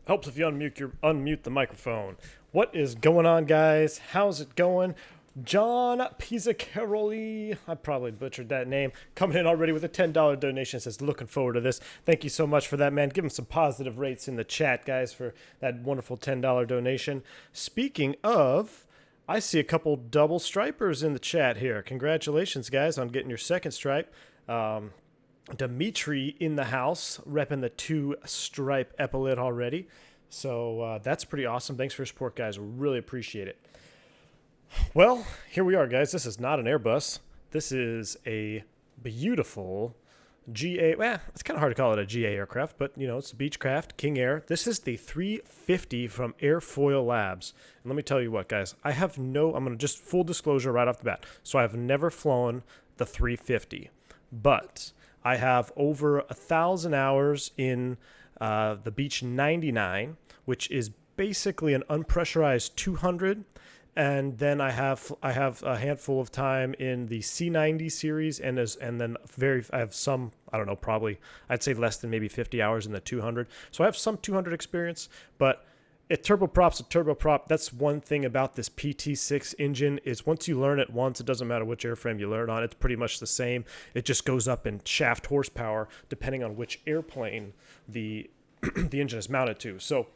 Helps if you unmute the microphone. What is going on, guys? How's it going? John Pizzicaroli, I probably butchered that name, coming in already with a $10 donation, says looking forward to this. Thank you so much for that, man. Give him some positive rates in the chat, guys, for that wonderful $10 donation. Speaking of, I see a couple double stripers in the chat here. Congratulations, guys, on getting your second stripe. Dimitri in the house, repping the 2-stripe epaulet already. So that's pretty awesome. Thanks for your support, guys. Really appreciate it. Well, here we are, guys. This is not an Airbus. This is a beautiful GA. Well, it's kind of hard to call it a GA aircraft, but, you know, it's a Beechcraft King Air. This is the 350 from Airfoil Labs. And let me tell you what, guys. I'm going to just full disclosure right off the bat. So I've never flown the 350, but I have over 1,000 hours in the Beech 99, which is basically an unpressurized 200. And then I have a handful of time in the C90 series, and then I have some, I don't know, probably I'd say less than maybe 50 hours in the 200. So I have some 200 experience, but turboprop's a turboprop. That's one thing about this PT6 engine is once you learn it once, it doesn't matter which airframe you learn on. It's pretty much the same. It just goes up in shaft horsepower depending on which airplane the the engine is mounted to. So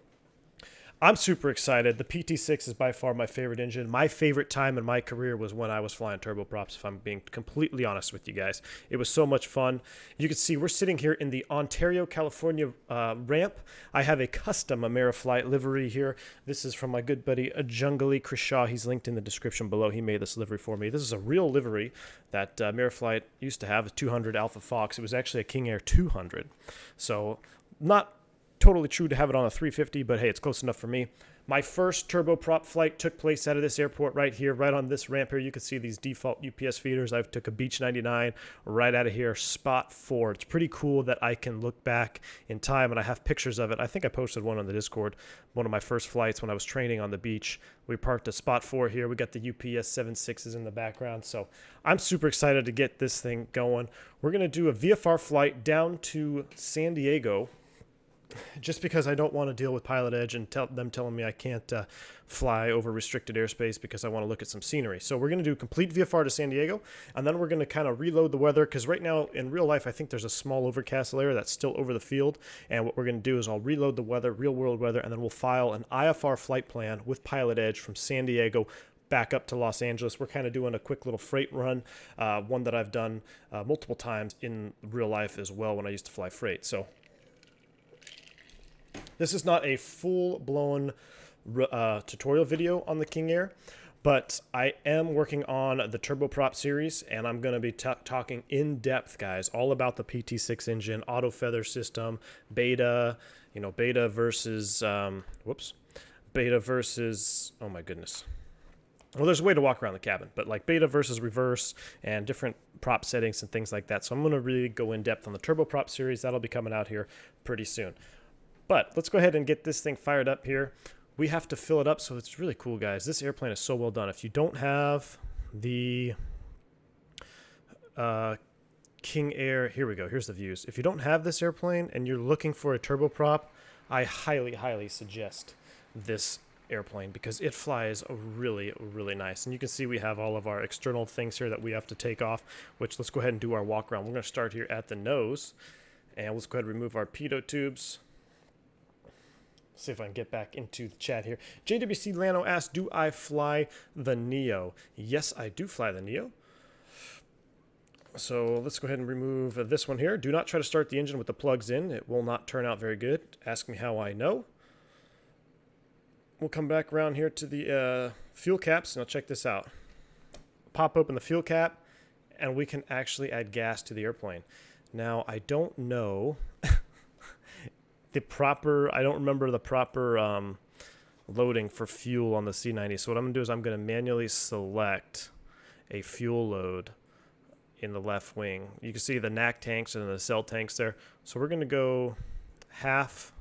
I'm super excited. The PT6 is by far my favorite engine. My favorite time in my career was when I was flying turboprops, if I'm being completely honest with you guys. It was so much fun. You can see we're sitting here in the Ontario, California ramp. I have a custom Ameriflight livery here. This is from my good buddy Jungly Krishaw. He's linked in the description below. He made this livery for me. This is a real livery that Ameriflight used to have, a 200 Alpha Fox. It was actually a King Air 200. So not totally true to have it on a 350, but hey, it's close enough for me. My first turboprop flight took place out of this airport right here, right on this ramp here. You can see these default UPS feeders. I took a Beech 99 right out of here, spot 4. It's pretty cool that I can look back in time, and I have pictures of it. I think I posted one on the Discord, one of my first flights when I was training on the beach. We parked at spot 4 here. We got the UPS 76s in the background, so I'm super excited to get this thing going. We're going to do a VFR flight down to San Diego, just because I don't want to deal with Pilot Edge and them telling me I can't fly over restricted airspace because I want to look at some scenery. So we're going to do complete VFR to San Diego, and then we're going to kind of reload the weather because right now in real life I think there's a small overcast layer that's still over the field, and what we're going to do is I'll reload the weather, real world weather, and then we'll file an IFR flight plan with Pilot Edge from San Diego back up to Los Angeles. We're kind of doing a quick little freight run, one that I've done multiple times in real life as well when I used to fly freight. So this is not a full-blown tutorial video on the King Air, but I am working on the turboprop series, and I'm going to be talking in depth, guys, all about the PT6 engine, auto feather system, beta, beta versus, oh my goodness. Well, there's a way to walk around the cabin, but like beta versus reverse and different prop settings and things like that. So I'm going to really go in depth on the turboprop series. That'll be coming out here pretty soon. But let's go ahead and get this thing fired up here. We have to fill it up, so it's really cool, guys. This airplane is so well done. If you don't have the King Air, here we go. Here's the views. If you don't have this airplane and you're looking for a turboprop, I highly, highly suggest this airplane because it flies really, really nice. And you can see we have all of our external things here that we have to take off, which let's go ahead and do our walk around. We're going to start here at the nose, and let's go ahead and remove our pitot tubes. See if I can get back into the chat here. JWC Lano asks, do I fly the Neo? Yes, I do fly the Neo. So let's go ahead and remove this one here. Do not try to start the engine with the plugs in. It will not turn out very good. Ask me how I know. We'll come back around here to the fuel caps. Now check this out. Pop open the fuel cap, and we can actually add gas to the airplane. Now, I don't know I don't remember the proper loading for fuel on the C90. So what I'm going to do is I'm going to manually select a fuel load in the left wing. You can see the NAC tanks and the cell tanks there. So we're going to go half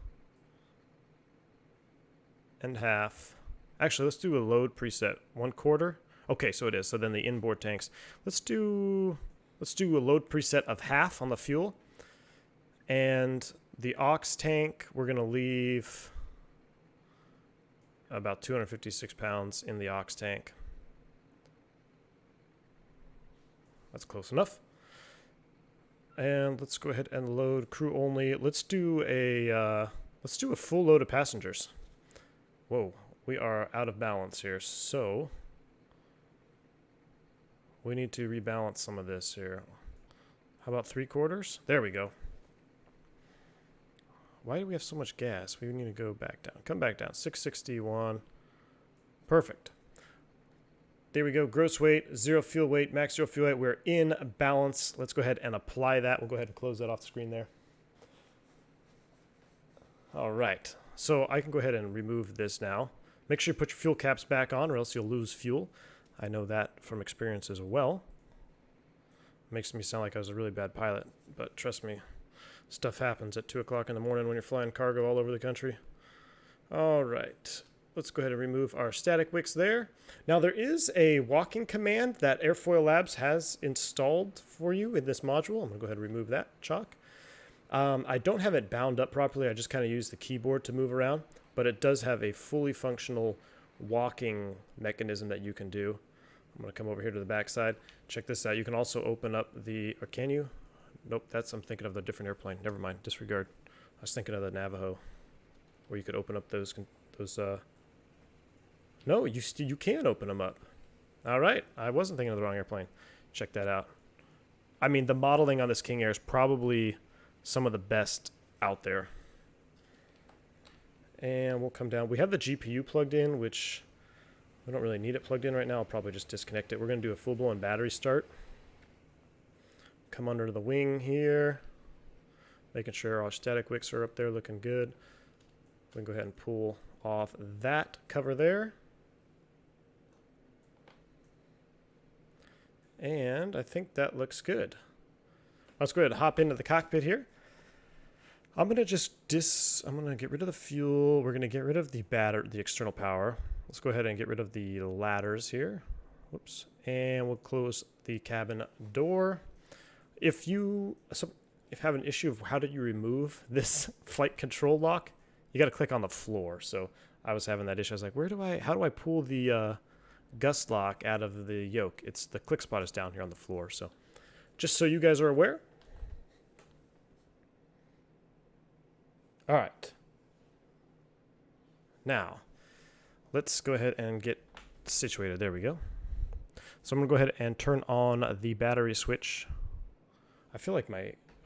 and half. Actually, let's do a load preset. 1/4. Okay, so it is. So then the inboard tanks. Let's do a load preset of half on the fuel. And the aux tank, we're going to leave about 256 pounds in the ox tank. That's close enough. And let's go ahead and load crew only. Let's do a full load of passengers. Whoa, we are out of balance here, so we need to rebalance some of this here. How about 3/4? There we go. Why do we have so much gas? We need to go back down. Come back down. 661. Perfect. There we go. Gross weight, 0 fuel weight, max 0 fuel weight. We're in balance. Let's go ahead and apply that. We'll go ahead and close that off the screen there. All right. So I can go ahead and remove this now. Make sure you put your fuel caps back on or else you'll lose fuel. I know that from experience as well. Makes me sound like I was a really bad pilot, but trust me, stuff happens at 2 o'clock in the morning when you're flying cargo all over the country. All right. Let's go ahead and remove our static wicks there. Now there is a walking command that Airfoil Labs has installed for you in this module. I'm going to go ahead and remove that chalk. I don't have it bound up properly. I just kind of use the keyboard to move around, but it does have a fully functional walking mechanism that you can do. I'm going to come over here to the back side. Check this out. You can also open up the, or can you? Nope, I'm thinking of the different airplane. Never mind, disregard. I was thinking of the Navajo, where you could open up those no, you can open them up. All right, I wasn't thinking of the wrong airplane. Check that out. I mean, the modeling on this King Air is probably some of the best out there. And we'll come down. We have the GPU plugged in, which we don't really need it plugged in right now. I'll probably just disconnect it. We're going to do a full-blown battery start. Come under the wing here, making sure our static wicks are up there looking good. We can go ahead and pull off that cover there. And I think that looks good. Let's go ahead and hop into the cockpit here. I'm going to just I'm going to get rid of the fuel. We're going to get rid of the external power. Let's go ahead and get rid of the ladders here. Whoops. And we'll close the cabin door. If you have an issue of how did you remove this flight control lock, you got to click on the floor. So I was having that issue. I was like, how do I pull the gust lock out of the yoke? It's the click spot is down here on the floor. So just so you guys are aware. All right. Now, let's go ahead and get situated. There we go. So I'm going to go ahead and turn on the battery switch. I feel like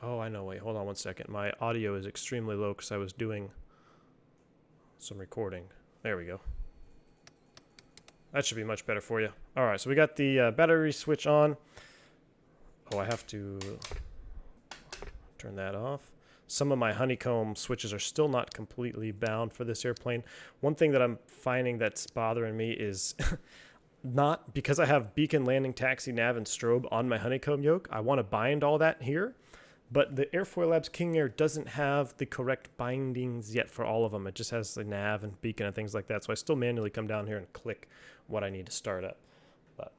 oh, I know. Wait, hold on one second. My audio is extremely low because I was doing some recording. There we go. That should be much better for you. All right, so we got the battery switch on. Oh, I have to turn that off. Some of my honeycomb switches are still not completely bound for this airplane. One thing that I'm finding that's bothering me is not because I have beacon, landing, taxi, nav, and strobe on my honeycomb yoke. I want to bind all that here, but the Airfoil Labs King Air doesn't have the correct bindings yet for all of them. It just has the nav and beacon and things like that. So I still manually come down here and click what I need to start up. But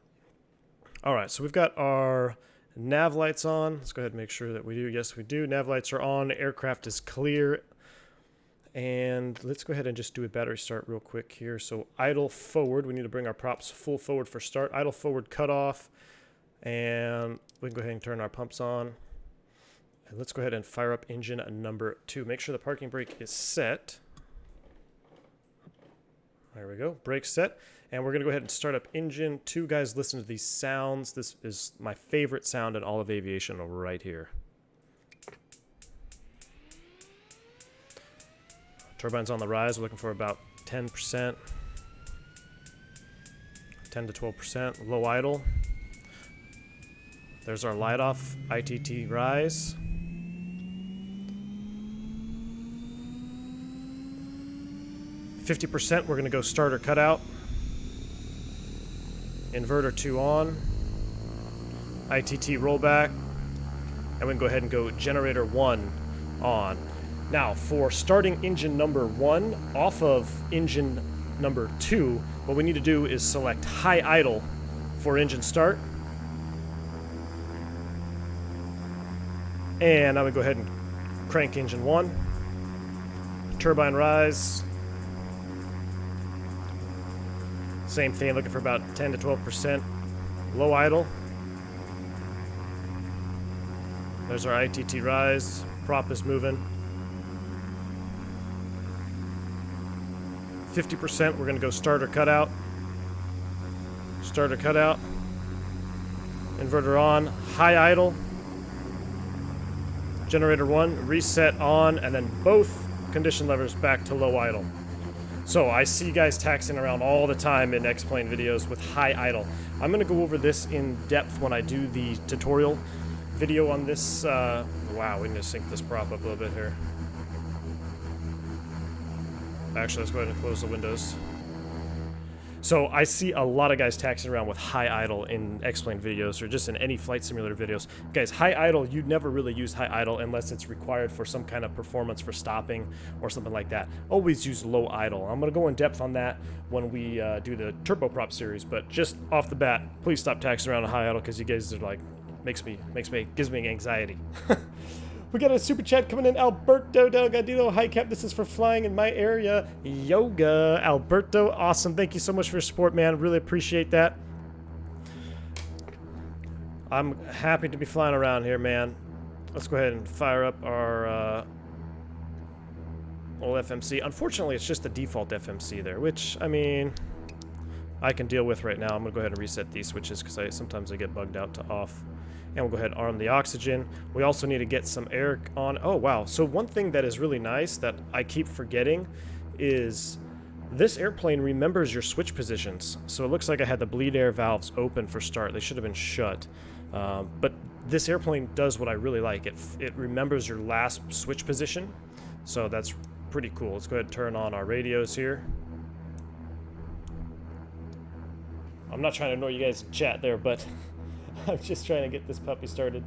all right, so we've got our nav lights on. Let's go ahead and make sure that we do. Yes, we do. Nav lights are on. Aircraft is clear. And let's go ahead and just do a battery start real quick here. So idle forward. We need to bring our props full forward for start. Idle forward cutoff. And we can go ahead and turn our pumps on. And let's go ahead and fire up engine number 2. Make sure the parking brake is set. There we go. Brake set. And we're going to go ahead and start up engine 2. Guys, listen to these sounds. This is my favorite sound in all of aviation right here. Turbine's on the rise. We're looking for about 10%. 10 to 12%. Low idle. There's our light off. ITT rise. %. We're going to go starter cutout. Inverter 2 on. ITT rollback. And we can go ahead and go generator 1 on. Now, for starting engine number 1 off of engine number 2, what we need to do is select high idle for engine start. And now we go ahead and crank engine 1. Turbine rise. Same thing, looking for about 10 to 12%. Low idle. There's our ITT rise. Prop is moving. 50%, we're gonna go starter cutout. Starter cutout. Inverter on, high idle. Generator 1, reset on, and then both condition levers back to low idle. So I see guys taxing around all the time in X-Plane videos with high idle. I'm gonna go over this in depth when I do the tutorial video on this. Wow, we need to sync this prop up a little bit here. Actually, let's go ahead and close the windows. So I see a lot of guys taxing around with high idle in X-Plane videos or just in any flight simulator videos. Guys, high idle, you'd never really use high idle unless it's required for some kind of performance for stopping or something like that. Always use low idle. I'm gonna go in depth on that when we do the turboprop series, but just off the bat, please stop taxing around with high idle because you guys are like, gives me anxiety. We got a super chat coming in. Alberto Delgadillo. Hi, Cap. This is for flying in my area. Yoga. Alberto, awesome. Thank you so much for your support, man. Really appreciate that. I'm happy to be flying around here, man. Let's go ahead and fire up our old FMC. Unfortunately, it's just the default FMC there, which, I mean, I can deal with right now. I'm going to go ahead and reset these switches because sometimes they get bugged out to off. And we'll go ahead and arm the oxygen. We also need to get some air on. Oh, wow. So one thing that is really nice that I keep forgetting is this airplane remembers your switch positions. So it looks like I had the bleed air valves open for start. They should have been shut. But this airplane does what I really like. It remembers your last switch position. So that's pretty cool. Let's go ahead and turn on our radios here. I'm not trying to annoy you guys in chat there, but I'm just trying to get this puppy started.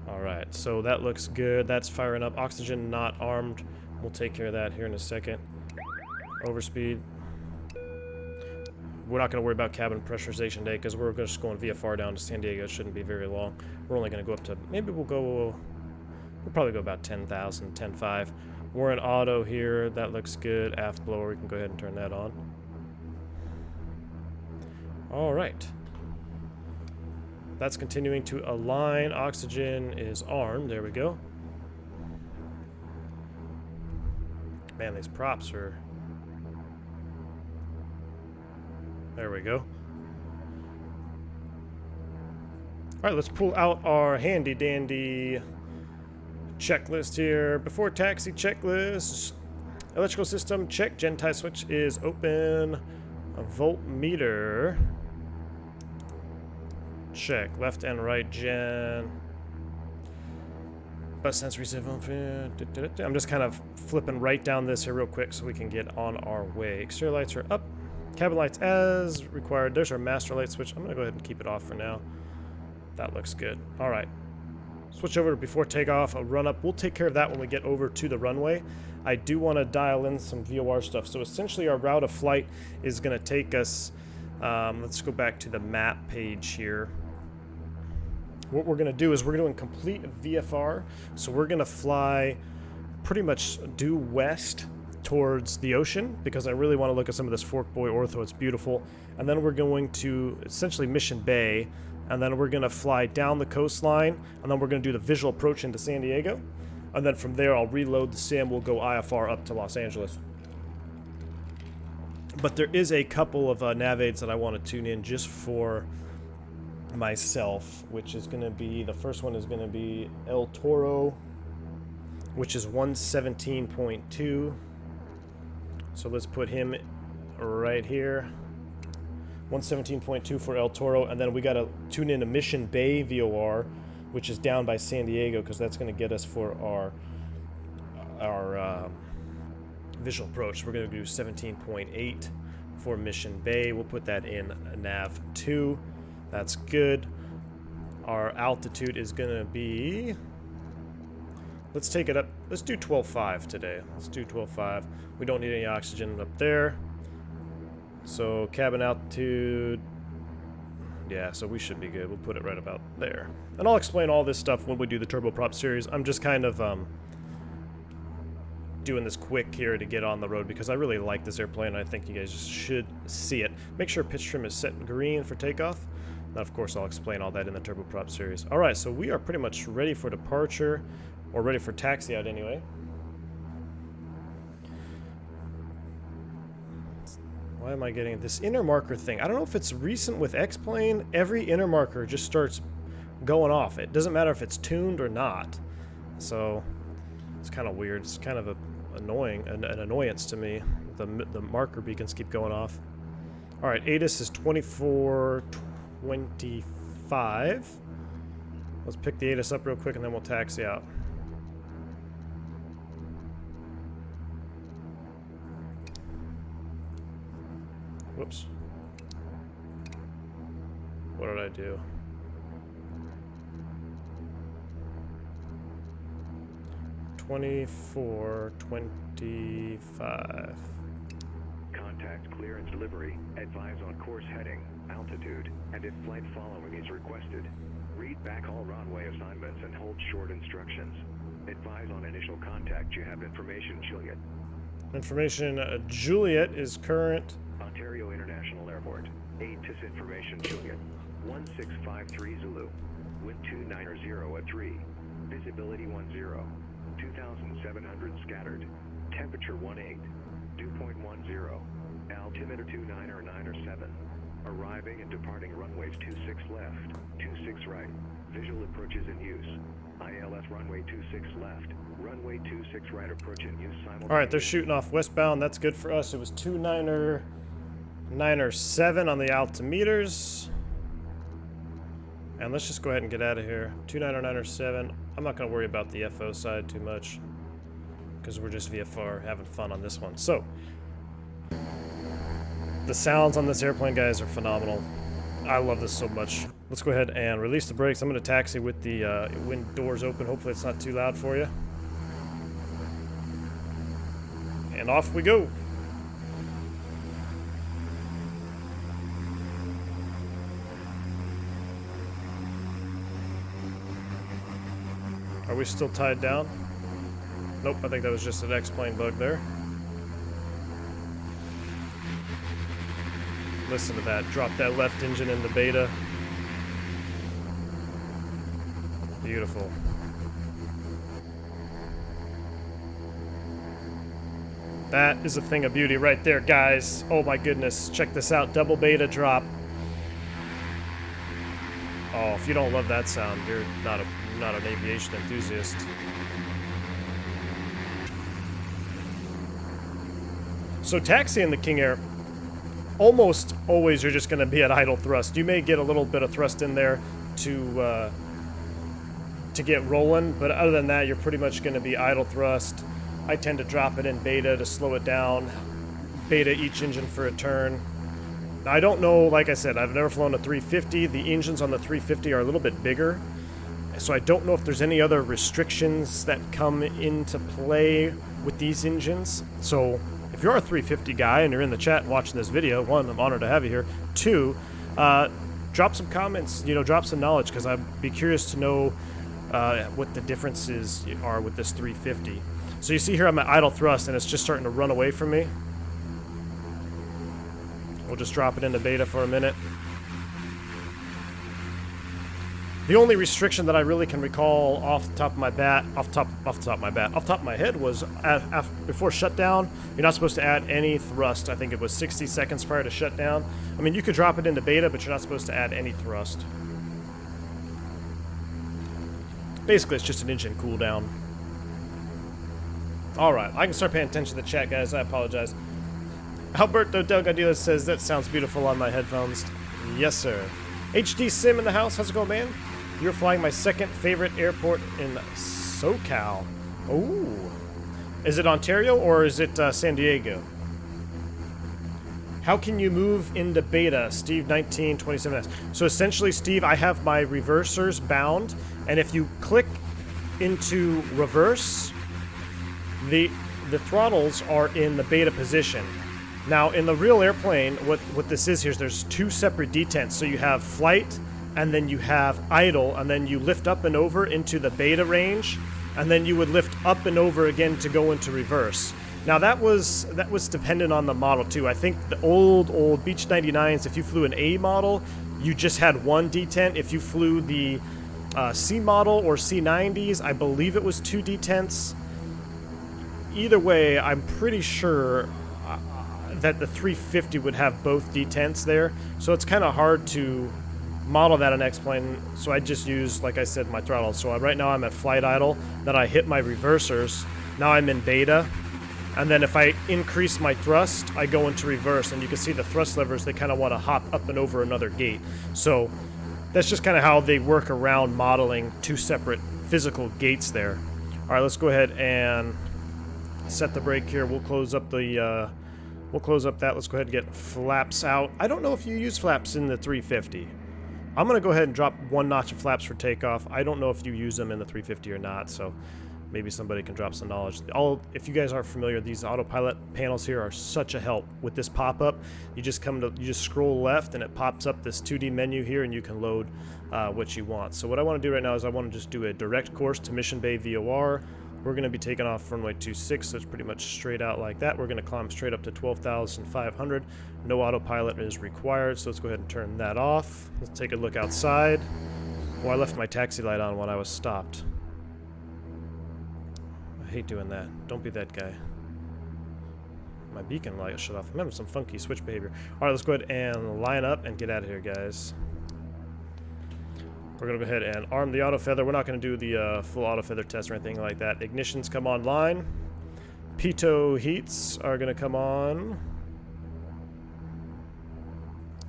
Alright, so that looks good. That's firing up. Oxygen not armed. We'll take care of that here in a second. Overspeed. We're not going to worry about cabin pressurization today because we're just going VFR down to San Diego. It shouldn't be very long. We're only going to go up to, maybe we'll probably go about 10,000, 10.5. We're in auto here. That looks good. Aft blower, we can go ahead and turn that on. All right. That's continuing to align. Oxygen is armed. There we go. Man, these props are... There we go. All right, let's pull out our handy dandy checklist here. Before taxi checklist. Electrical system check. Gen tie switch is open. A voltmeter. Check. Left and right gen. Bus sense reset. I'm just kind of flipping right down this here real quick so we can get on our way. Exterior lights are up. Cabin lights as required. There's our master light switch. I'm going to go ahead and keep it off for now. That looks good. All right. Switch over to before takeoff. A run up. We'll take care of that when we get over to the runway. I do want to dial in some VOR stuff. So essentially our route of flight is going to take us... let's go back to the map page here. What we're going to do is we're doing complete VFR. So we're going to fly pretty much due west towards the ocean because I really want to look at some of this Fork Boy ortho. It's beautiful. And then we're going to essentially Mission Bay. And then we're going to fly down the coastline. And then we're going to do the visual approach into San Diego. And then from there, I'll reload the sim. We'll go IFR up to Los Angeles. But there is a couple of nav aids that I want to tune in just for myself, which is going to be, the first one is going to be El Toro, which is 117.2. So let's put him right here. 117.2 for El Toro, and then we got to tune in a Mission Bay VOR, which is down by San Diego, because that's going to get us for our visual approach. We're going to do 17.8 for Mission Bay. We'll put that in nav 2. That's good. Our altitude is going to be... Let's take it up. Let's do 12.5 today. Let's do 12.5. We don't need any oxygen up there. So cabin altitude... Yeah, so we should be good. We'll put it right about there. And I'll explain all this stuff when we do the turboprop series. I'm just kind of doing this quick here to get on the road because I really like this airplane and I think you guys should see it. Make sure pitch trim is set in green for takeoff. Now, of course, I'll explain all that in the turboprop series. All right, so we are pretty much ready for departure, or ready for taxi out anyway. Why am I getting this inner marker thing? I don't know if it's recent with X-Plane. Every inner marker just starts going off. It doesn't matter if it's tuned or not. So it's kind of weird. It's kind of an annoyance to me. The marker beacons keep going off. All right, ATIS is 2425. Let's pick the ATIS up real quick and then we'll taxi out. Whoops. What did I do? $24.25. Contact clearance delivery. Advise on course heading, altitude, and if flight following is requested. Read backhaul runway assignments and hold short instructions. Advise on initial contact. You have information, Juliet. Information, Juliet is current. Ontario International Airport. ATIS information, Juliet. 1653 Zulu. Wind 290 at 3. Visibility 10. 2,700 scattered. Temperature 18. Dew point 10. Altimeter 29097. Arriving and departing runways 26 left, 26 right. Visual approaches in use. ILS runway 26 left, runway 26 right approach in use simultaneously. All right, they're shooting off westbound. That's good for us. It was 29097 on the altimeters. And let's just go ahead and get out of here. 29097. I'm not going to worry about the FO side too much because we're just VFR having fun on this one. So the sounds on this airplane, guys, are phenomenal. I love this so much. Let's go ahead and release the brakes. I'm going to taxi with the wind doors open. Hopefully it's not too loud for you. And off we go. Are we still tied down? Nope, I think that was just an X-plane bug there. Listen to that. Drop that left engine in the beta. Beautiful. That is a thing of beauty right there, guys. Oh my goodness. Check this out. Double beta drop. Oh, if you don't love that sound, you're not an aviation enthusiast. So taxiing the King Air, almost always you're just going to be at idle thrust. You may get a little bit of thrust in there to get rolling, but other than that, you're pretty much going to be idle thrust. I tend to drop it in beta to slow it down. Beta each engine for a turn. Now, I don't know, like I said, I've never flown a 350. The engines on the 350 are a little bit bigger, so I don't know if there's any other restrictions that come into play with these engines. So if you're a 350 guy and you're in the chat watching this video, one, I'm honored to have you here. Two, drop some comments, drop some knowledge, because I'd be curious to know what the differences are with this 350. So you see here I'm at idle thrust and it's just starting to run away from me. We'll just drop it into beta for a minute. The only restriction that I really can recall off the top of my head was before shutdown, you're not supposed to add any thrust. I think it was 60 seconds prior to shutdown. I mean, you could drop it into beta, but you're not supposed to add any thrust. Basically, it's just an engine cooldown. All right, I can start paying attention to the chat, guys. I apologize. Alberto Delgadillo says, that sounds beautiful on my headphones. Yes, sir. HD Sim in the house. How's it going, man? You're flying my second favorite airport in SoCal. Oh. Is it Ontario or is it San Diego? How can you move into beta? Steve 1927S. So essentially, Steve, I have my reversers bound, and if you click into reverse, the throttles are in the beta position. Now, in the real airplane, what this is here is there's two separate detents. So you have flight, and then you have idle, and then you lift up and over into the beta range, and then you would lift up and over again to go into reverse. Now that was dependent on the model too. I think the old Beech 99s, if you flew an A model, you just had one detent. If you flew the C model or C90s, I believe it was 2 detents. Either way, I'm pretty sure that the 350 would have both detents there. So it's kind of hard to model that on X-Plane. So I just use, like I said, my throttle. So right now I'm at flight idle. Then I hit my reversers. Now I'm in beta. And then if I increase my thrust, I go into reverse. And you can see the thrust levers, they kind of want to hop up and over another gate. So that's just kind of how they work around modeling 2 separate physical gates there. All right, let's go ahead and set the brake here. We'll close up the that. Let's go ahead and get flaps out. I don't know if you use flaps in the 350. I'm going to go ahead and drop 1 notch of flaps for takeoff. I don't know if you use them in the 350 or not, so maybe somebody can drop some knowledge. If you guys aren't familiar, these autopilot panels here are such a help with this pop-up. You just scroll left and it pops up this 2D menu here, and you can load what you want. So what I want to do right now is I want to just do a direct course to Mission Bay VOR. We're going to be taking off runway 26, so it's pretty much straight out like that. We're going to climb straight up to 12,500. No autopilot is required, so let's go ahead and turn that off. Let's take a look outside. Oh, I left my taxi light on when I was stopped. I hate doing that. Don't be that guy. My beacon light shut off. I'm having some funky switch behavior. All right, let's go ahead and line up and get out of here, guys. We're going to go ahead and arm the auto feather. We're not going to do the full auto feather test or anything like that. Ignitions come online. Pitot heats are going to come on.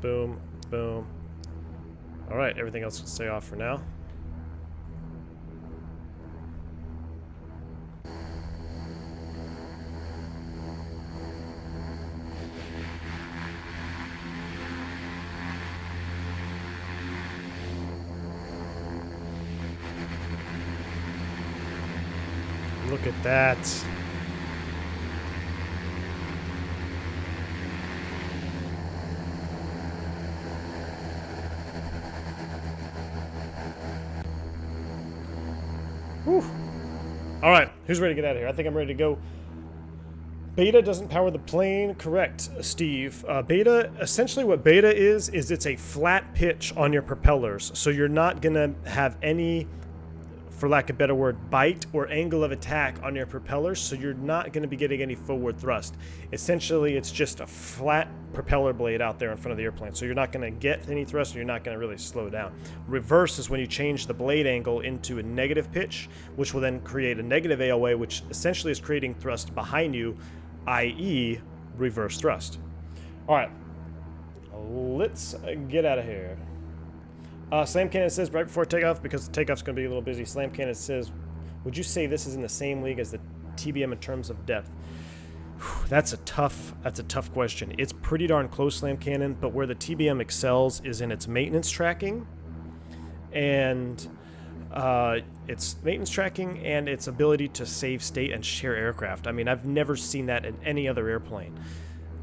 Boom, boom. All right, everything else can stay off for now. Look at that. Whew. All right, who's ready to get out of here? I think I'm ready to go. Beta doesn't power the plane. Correct, Steve. Beta, essentially what beta is it's a flat pitch on your propellers. So you're not going to have any, for lack of a better word, bite or angle of attack on your propellers, so you're not going to be getting any forward thrust. Essentially, it's just a flat propeller blade out there in front of the airplane, so you're not going to get any thrust, and you're not going to really slow down. Reverse is when you change the blade angle into a negative pitch, which will then create a negative AOA, which essentially is creating thrust behind you, i.e. reverse thrust. All right, let's get out of here. Slam Cannon says right before takeoff, because the takeoff's going to be a little busy, Slam Cannon says, would you say this is in the same league as the TBM in terms of depth? Whew, that's a tough question. It's pretty darn close, Slam Cannon, but where the TBM excels is in its maintenance tracking, and its ability to save state and share aircraft. I mean, I've never seen that in any other airplane.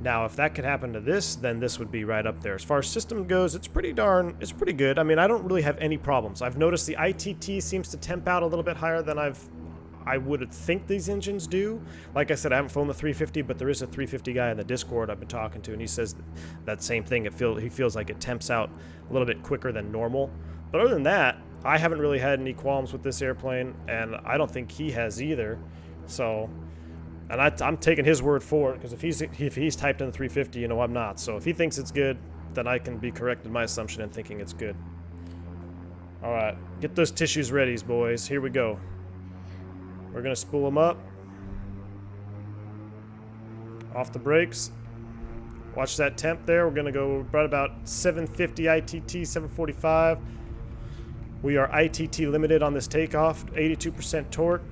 Now, if that could happen to this, then this would be right up there. As far as system goes, it's pretty good. I mean, I don't really have any problems. I've noticed the ITT seems to temp out a little bit higher than I would think these engines do. Like I said, I haven't flown the 350, but there is a 350 guy in the Discord I've been talking to, and he says that same thing. He feels like it temps out a little bit quicker than normal. But other than that, I haven't really had any qualms with this airplane, and I don't think he has either. So, and I'm taking his word for it, because if he's typed in the 350, you know I'm not. So if he thinks it's good, then I can be correct in my assumption and thinking it's good. All right, get those tissues ready, boys. Here we go. We're gonna spool them up. Off the brakes. Watch that temp there. We're gonna go right about 750 ITT, 745. We are ITT limited on this takeoff, 82% torque.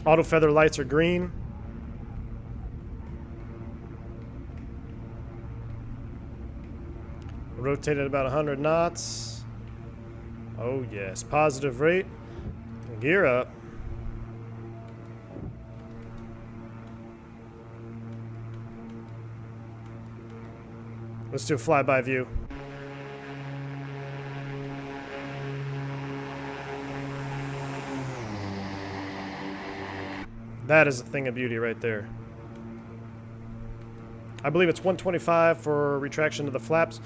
Auto feather lights are green. Rotate at about 100 knots. Oh yes, positive rate. Gear up. Let's do a flyby view. That is a thing of beauty right there. I believe it's 125 for retraction of the flaps.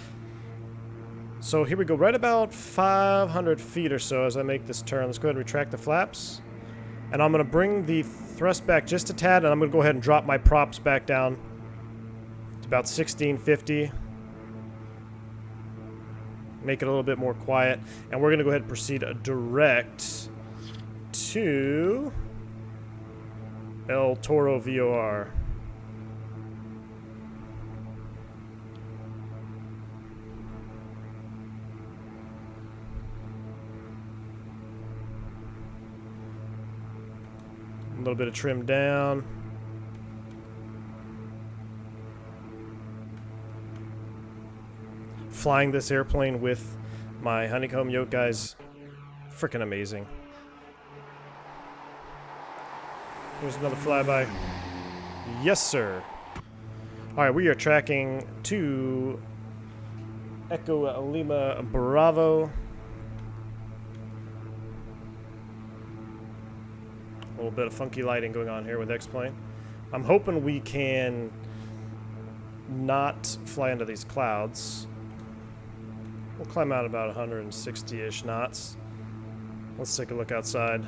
So here we go, right about 500 feet or so as I make this turn. Let's go ahead and retract the flaps. And I'm going to bring the thrust back just a tad, and I'm going to go ahead and drop my props back down to about 1650. Make it a little bit more quiet. And we're going to go ahead and proceed direct to El Toro VOR. A little bit of trim down. Flying this airplane with my honeycomb yoke, guys, freaking amazing. Here's another flyby. Yes, sir. All right, we are tracking to Echo Lima Bravo. A little bit of funky lighting going on here with X-Plane. I'm hoping we can not fly into these clouds. We'll climb out about 160-ish knots. Let's take a look outside.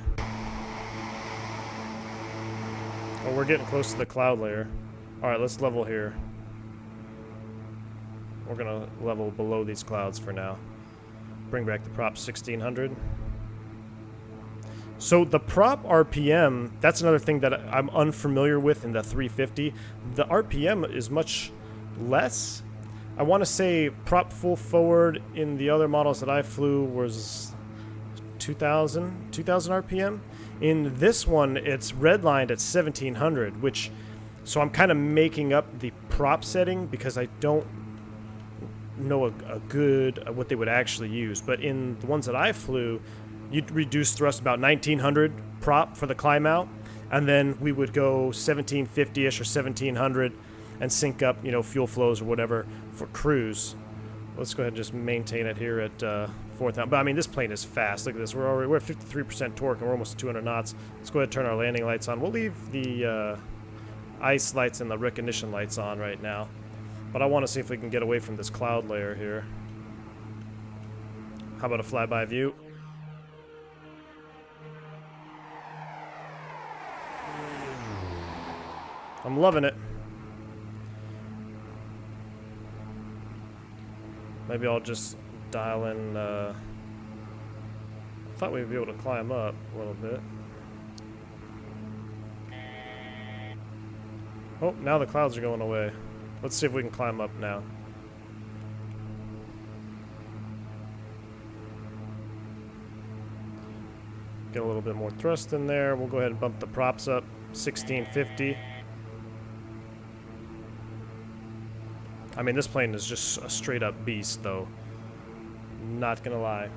Oh, we're getting close to the cloud layer. All right, let's level here. We're gonna level below these clouds for now. Bring back the prop 1600. So the prop RPM, that's another thing that I'm unfamiliar with in the 350. The RPM is much less. I want to say prop full forward in the other models that I flew was 2000 RPM. In this one, it's redlined at 1700, which, so I'm kind of making up the prop setting because I don't know a good, what they would actually use. But in the ones that I flew, you'd reduce thrust about 1900 prop for the climb out, and then we would go 1750-ish or 1700 and sync up, you know, fuel flows or whatever for cruise. Let's go ahead and just maintain it here at 4,000. But I mean, this plane is fast. Look at this. We're at 53% torque and we're almost 200 knots. Let's go ahead and turn our landing lights on. We'll leave the ice lights and the recognition lights on right now. But I want to see if we can get away from this cloud layer here. How about a flyby view? I'm loving it. Maybe I'll just dial in, I thought we'd be able to climb up a little bit. Oh, now the clouds are going away. Let's see if we can climb up now. Get a little bit more thrust in there. We'll go ahead and bump the props up, 1650. I mean, this plane is just a straight up beast, though. Not gonna lie.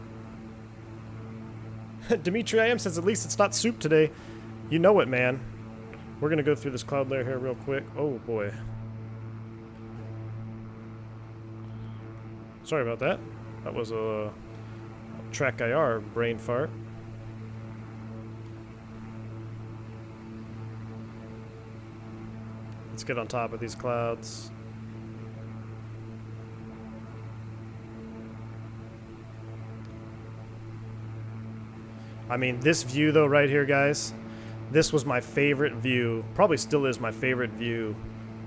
Dimitri IM says at least it's not soup today. You know it, man. We're gonna go through this cloud layer here real quick. Oh boy. Sorry about that. That was a track IR brain fart. Let's get on top of these clouds. I mean, this view though right here, guys, this was my favorite view, probably still is my favorite view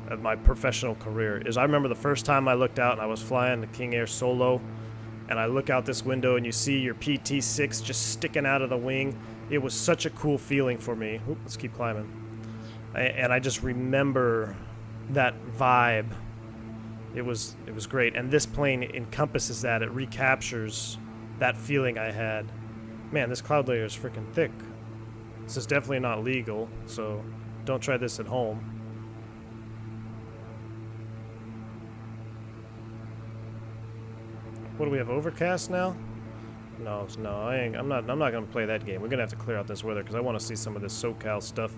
of my professional career. Is I remember the first time I looked out and I was flying the King Air solo, and I look out this window and you see your PT6 just sticking out of the wing. It was such a cool feeling for me. Oop, let's keep climbing. And I just remember that vibe. It was great, and this plane encompasses that. It recaptures that feeling I had. Man, this cloud layer is freaking thick. This is definitely not legal, so don't try this at home. What do we have, overcast now? No, I'm not gonna play that game. We're gonna have to clear out this weather because I want to see some of this SoCal stuff.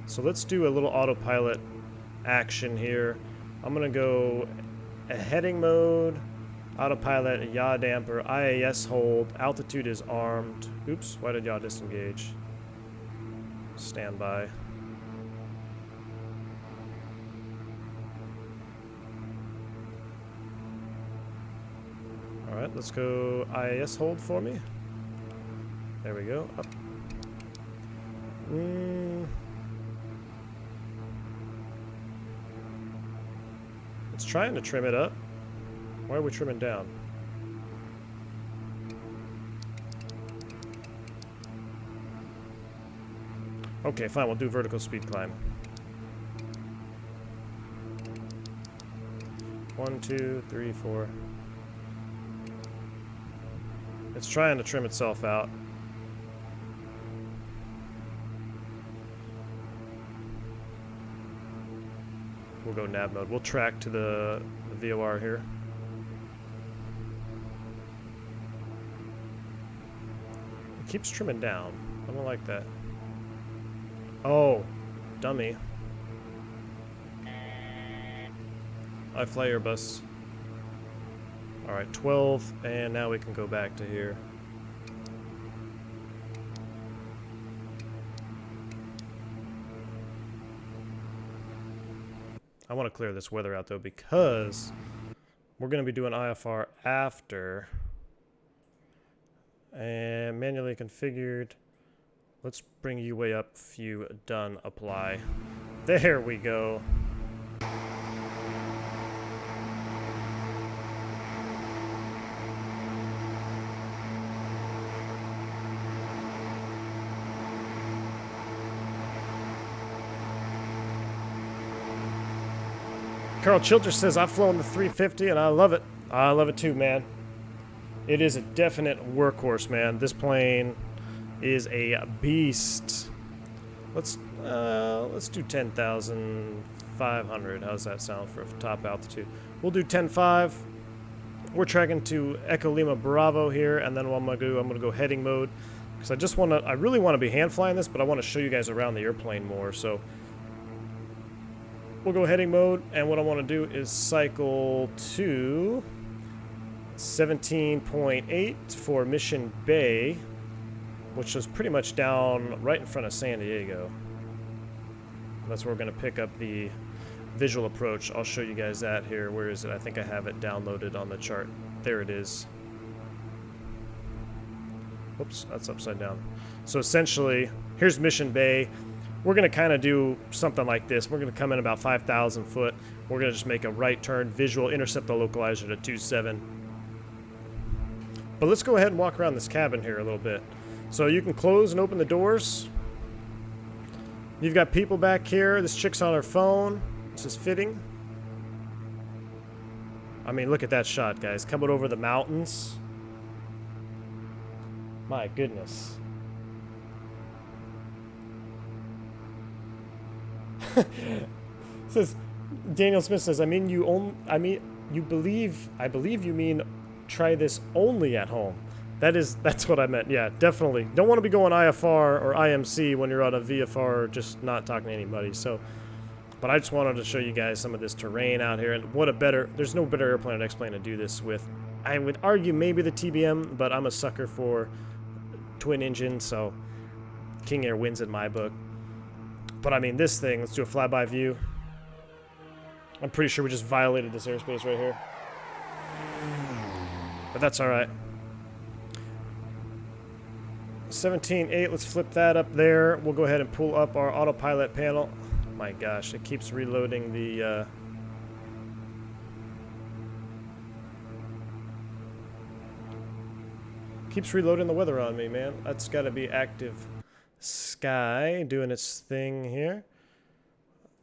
So let's do a little autopilot action here. I'm gonna go a heading mode. Autopilot, yaw damper, IAS hold, altitude is armed. Oops, why did yaw disengage? Standby. Alright, let's go IIS hold for me. There we go. Up. It's trying to trim it up. Why are we trimming down? Okay, fine, we'll do vertical speed climb. 1, 2, 3, 4. It's trying to trim itself out. We'll go nav mode. We'll track to the VOR here. It keeps trimming down. I don't like that. Oh, dummy. I fly Airbus. Alright, 12, and now we can go back to here. I want to clear this weather out though, because we're going to be doing IFR after. And manually configured. Let's bring you way up. View done. Apply. There we go. Carl Childress says, I've flown the 350 and I love it. I love it too, man. It is a definite workhorse, man. This plane is a beast. Let's do 10,500. How's that sound for a top altitude? We'll do 10.5. We're tracking to Echo Lima Bravo here, and then what I'm gonna go heading mode, because I really want to be hand flying this, but I want to show you guys around the airplane more. So we'll go heading mode, and what I want to do is cycle to 17.8 for Mission Bay, which is pretty much down right in front of San Diego. That's where we're going to pick up the visual approach. I'll show you guys that here. Where is it? I think I have it downloaded on the chart. There it is. Oops, that's upside down. So essentially, here's Mission Bay. We're going to kind of do something like this. We're going to come in about 5,000 foot. We're going to just make a right turn, visual, intercept the localizer to 2.7. But let's go ahead and walk around this cabin here a little bit. So you can close and open the doors. You've got people back here. This chick's on her phone. This is fitting. I mean, look at that shot, guys. Coming over the mountains. My goodness. Says Daniel Smith says, I believe you mean try this only at home. That's what I meant. Yeah, definitely. Don't want to be going IFR or IMC when you're on a VFR, just not talking to anybody. So, but I just wanted to show you guys some of this terrain out here, and there's no better airplane or X-plane to do this with. I would argue maybe the TBM, but I'm a sucker for twin engine, so King Air wins in my book. But I mean, this thing, let's do a flyby view. I'm pretty sure we just violated this airspace right here. But that's alright. 17.8, let's flip that up there. We'll go ahead and pull up our autopilot panel. My gosh, it keeps reloading the... keeps reloading the weather on me, man. That's got to be active sky doing its thing here.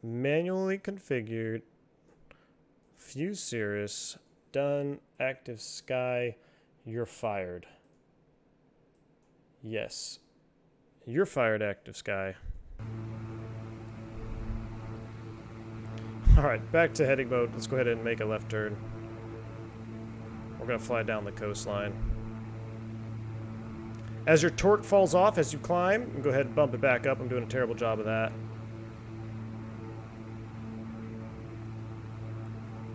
Manually configured. Fuse Cirrus. Done. Active sky. You're fired. Yes. You're fired, active sky. Alright, back to heading mode. Let's go ahead and make a left turn. We're going to fly down the coastline. As your torque falls off as you climb, go ahead and bump it back up. I'm doing a terrible job of that.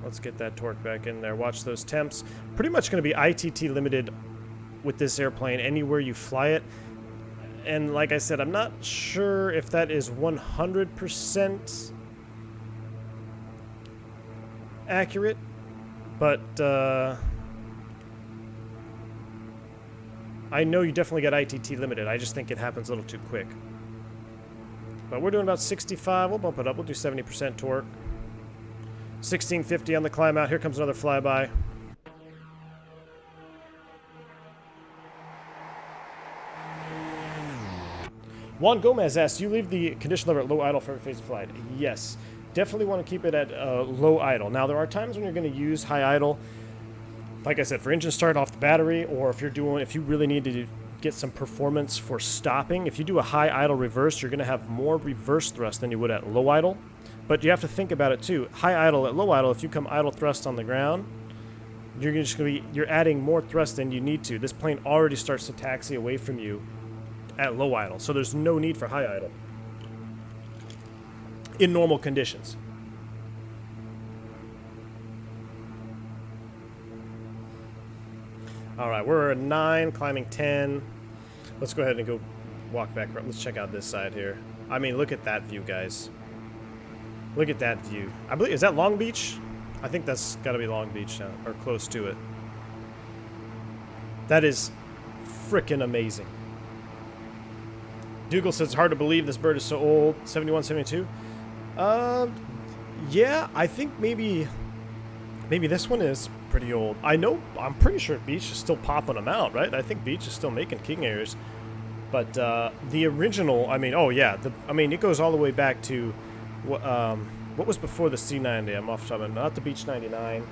Let's get that torque back in there. Watch those temps. Pretty much going to be ITT limited with this airplane anywhere you fly it. And like I said, I'm not sure if that is 100% accurate, but I know you definitely got ITT limited. I just think it happens a little too quick. But we're doing about 65. We'll bump it up. We'll do 70% torque. 1650 on the climb out. Here comes another flyby. Juan Gomez asks, do you leave the condition lever at low idle for every phase of flight? Yes. Definitely want to keep it at low idle. Now, there are times when you're going to use high idle. Like I said, for engine start off the battery, or if you really need to get some performance for stopping, if you do a high idle reverse, you're going to have more reverse thrust than you would at low idle. But you have to think about it too. High idle at low idle, if you come idle thrust on the ground, you're adding more thrust than you need to. This plane already starts to taxi away from you at low idle, so there's no need for high idle in normal conditions. All right, we're at 9, climbing 10. Let's go ahead and go walk back. Let's check out this side here. I mean, look at that view, guys. Look at that view. I believe, is that Long Beach? I think that's got to be Long Beach now, or close to it. That is frickin' amazing. Dougal says it's hard to believe this bird is so old. 71, 72. Yeah, I think maybe this one is pretty old. I'm pretty sure Beach is still popping them out, right? I think Beach is still making King Airs. But the original, I mean, oh yeah, it goes all the way back to what was before the C90. I'm off top, not the Beach 99.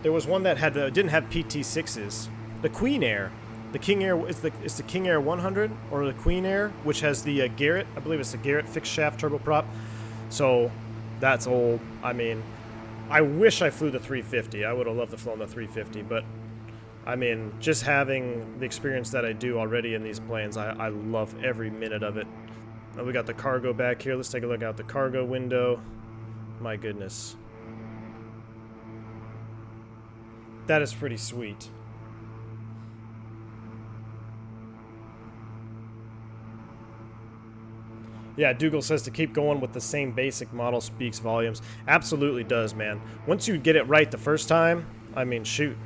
There was one that had didn't have PT6s. The Queen Air. The King Air is the King Air 100 or the Queen Air, which has the Garrett. I believe it's the Garrett fixed shaft turboprop. So that's old. I mean, I wish I flew the 350. I would have loved to fly the 350, but I mean, just having the experience that I do already in these planes, I love every minute of it. Now we got the cargo back here. Let's take a look out the cargo window. My goodness. That is pretty sweet. Yeah, Dougal says to keep going with the same basic model speaks volumes. Absolutely does, man. Once you get it right the first time, I mean, shoot.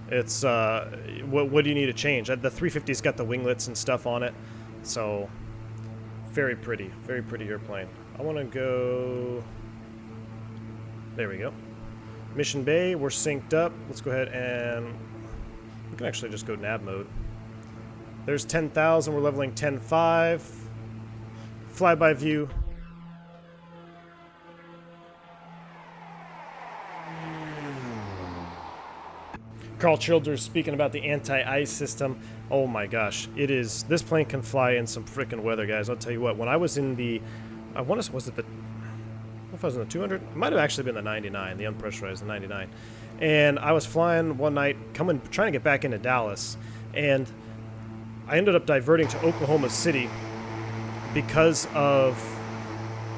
It's, what do you need to change? The 350's got the winglets and stuff on it. So, very pretty airplane. I want to go... There we go. Mission Bay, we're synced up. Let's go ahead and... We can actually just go nav mode. There's 10,000, we're leveling 10.5. Flyby view. Carl Childers speaking about the anti-ice system. Oh my gosh, it is. This plane can fly in some frickin' weather, guys. I'll tell you what. When I was in the, I want to, was it the, I don't know if I was in the 200. It might have actually been the 99, the unpressurized, the 99. And I was flying one night, trying to get back into Dallas, and I ended up diverting to Oklahoma City because of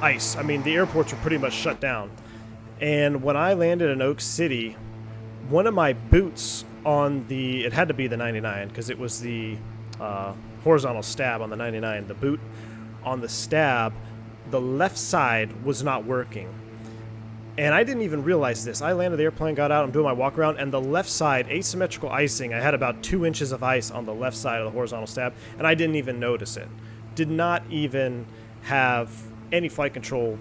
ice. I mean, the airports were pretty much shut down. And when I landed in Oak City, one of my boots on the, it had to be the 99 because it was the horizontal stab on the 99. The boot on the stab, the left side was not working. And I didn't even realize this. I landed the airplane, got out, I'm doing my walk around, and the left side, asymmetrical icing, I had about 2 inches of ice on the left side of the horizontal stab, and I didn't even notice it. Did not even have any flight control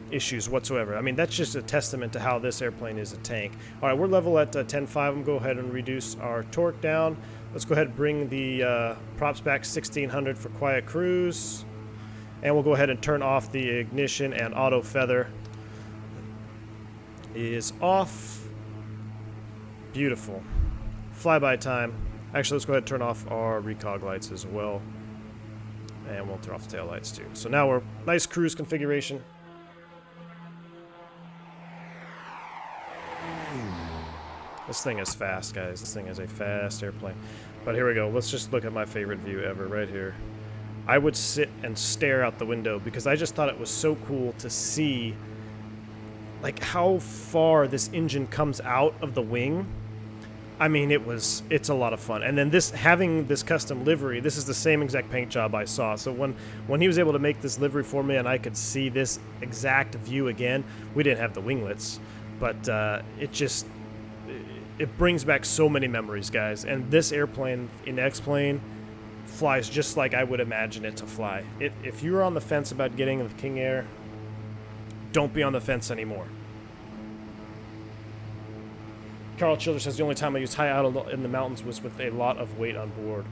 issues whatsoever. I mean, that's just a testament to how this airplane is a tank. All right, we're level at 10.5. I'm going to go ahead and reduce our torque down. Let's go ahead and bring the props back 1600 for quiet cruise. And we'll go ahead and turn off the ignition, and auto feather is off. Beautiful. Flyby time. Actually, let's go ahead and turn off our recog lights as well. And we'll turn off the tail lights too. So now we're nice cruise configuration. This thing is fast, guys. This thing is a fast airplane. But here we go. Let's just look at my favorite view ever right here. I would sit and stare out the window because I just thought it was so cool to see like how far this engine comes out of the wing. I mean, it's a lot of fun. And then having this custom livery, this is the same exact paint job I saw. So when he was able to make this livery for me and I could see this exact view again, we didn't have the winglets, but it brings back so many memories, guys. And this airplane in X-Plane flies just like I would imagine it to fly. If you're on the fence about getting the King Air, don't be on the fence anymore. Carl Childers says the only time I used high idle in the mountains was with a lot of weight on board.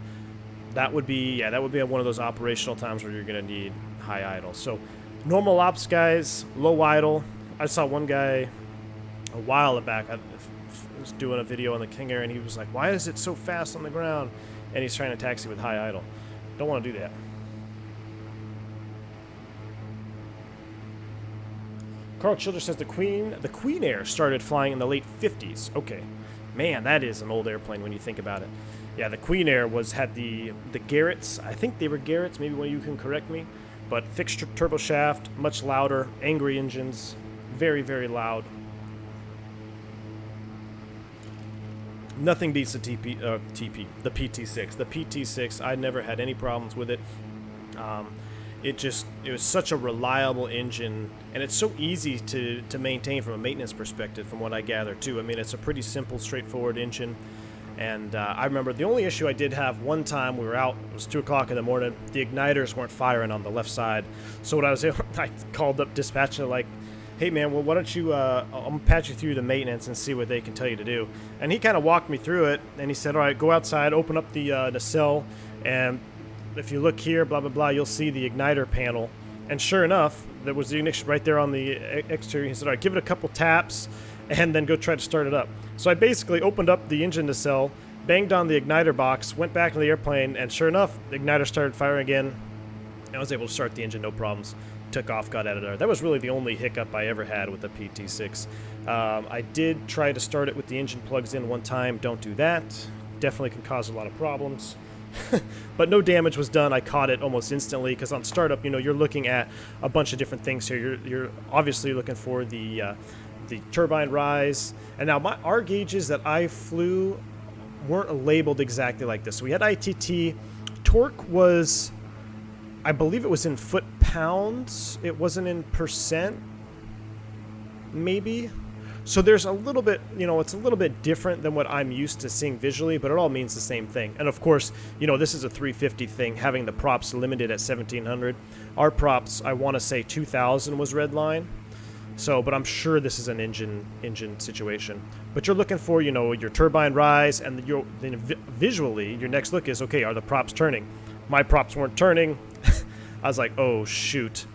That would be, yeah, that would be one of those operational times where you're going to need high idle. So normal ops guys, low idle. I saw one guy a while back. I was doing a video on the King Air, and he was like, why is it so fast on the ground? And he's trying to taxi with high idle. Don't want to do that. Carl Childers says the Queen Air started flying in the late 50s. Okay. Man, that is an old airplane when you think about it. Yeah, the Queen Air had the Garretts. I think they were Garretts. Maybe one of you can correct me. But fixed turbo shaft, much louder, angry engines, very, very loud. Nothing beats the the PT6. The PT6, I never had any problems with it. It was such a reliable engine, and it's so easy to maintain from a maintenance perspective, from what I gather too. I mean, it's a pretty simple, straightforward engine. And I remember the only issue I did have one time, we were out, it was 2 o'clock in the morning, the igniters weren't firing on the left side. So what I was able, I called up dispatch and like, hey man, well why don't you, I'm gonna patch you through the maintenance and see what they can tell you to do. And he kind of walked me through it, and he said, all right, go outside, open up the nacelle, and if you look here, blah, blah, blah, you'll see the igniter panel. And sure enough, there was the ignition right there on the exterior. He said, all right, give it a couple taps, and then go try to start it up. So I basically opened up the engine nacelle, banged on the igniter box, went back to the airplane, and sure enough, the igniter started firing again. And I was able to start the engine, no problems. Took off, got out of there. That was really the only hiccup I ever had with the PT6. I did try to start it with the engine plugs in one time. Don't do that. Definitely can cause a lot of problems. But no damage was done. I caught it almost instantly because on startup, you know, you're looking at a bunch of different things here. You're obviously looking for the turbine rise. And now our gauges that I flew weren't labeled exactly like this. So we had ITT. Torque was, I believe it was in foot-pounds. It wasn't in percent, maybe. So there's a little bit, you know, it's a little bit different than what I'm used to seeing visually, but it all means the same thing. And of course, you know, this is a 350 thing, having the props limited at 1700. Our props, I want to say 2000 was red line. So, but I'm sure this is an engine situation. But you're looking for, you know, your turbine rise, and then visually, your next look is, okay, are the props turning? My props weren't turning. I was like, oh, shoot.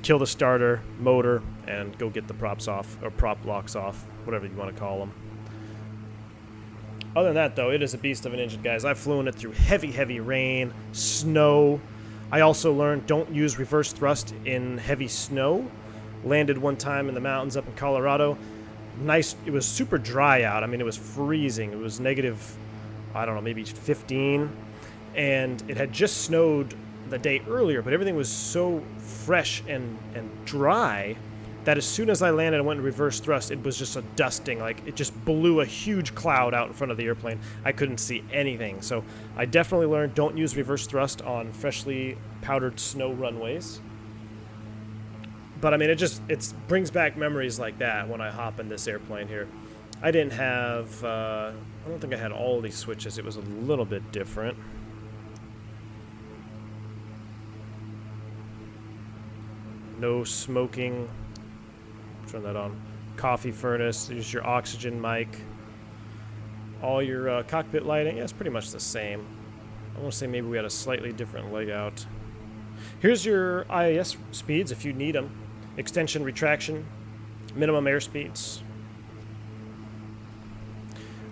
Kill the starter, motor, and go get the props off, or prop blocks off, whatever you want to call them. Other than that, though, it is a beast of an engine, guys. I've flown it through heavy, heavy rain, snow. I also learned don't use reverse thrust in heavy snow. Landed one time in the mountains up in Colorado. Nice. It was super dry out. I mean, it was freezing. It was negative, I don't know, maybe 15. And it had just snowed the day earlier, but everything was so fresh and dry that as soon as I landed and went in reverse thrust, it was just a dusting. Like, it just blew a huge cloud out in front of the airplane. I couldn't see anything. So I definitely learned don't use reverse thrust on freshly powdered snow runways. But I mean, it brings back memories like that when I hop in this airplane here. I didn't have, I don't think I had all these switches. It was a little bit different. No smoking. Turn that on. Coffee furnace. There's your oxygen mic. All your cockpit lighting. Yeah, it's pretty much the same. I want to say maybe we had a slightly different layout. Here's your IAS speeds if you need them. Extension, retraction, minimum airspeeds.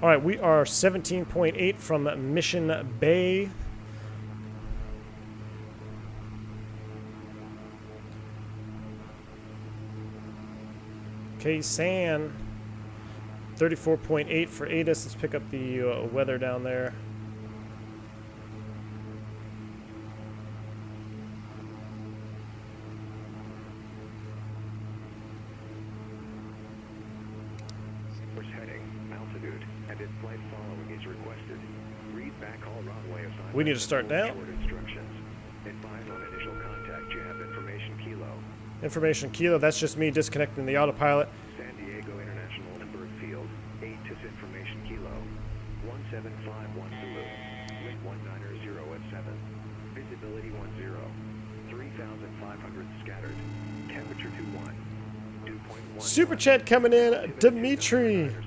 All right, we are 17.8 from Mission Bay. Okay, San. 34.8 for Addons. Let's pick up the weather down there. We need to start now. Information kilo, that's just me disconnecting the autopilot. San Diego International Bird Field, 8 is information debris scattered. Temperature 21. Dew point 1. Super chat coming in, Altimeter Dimitri. 9 or 7.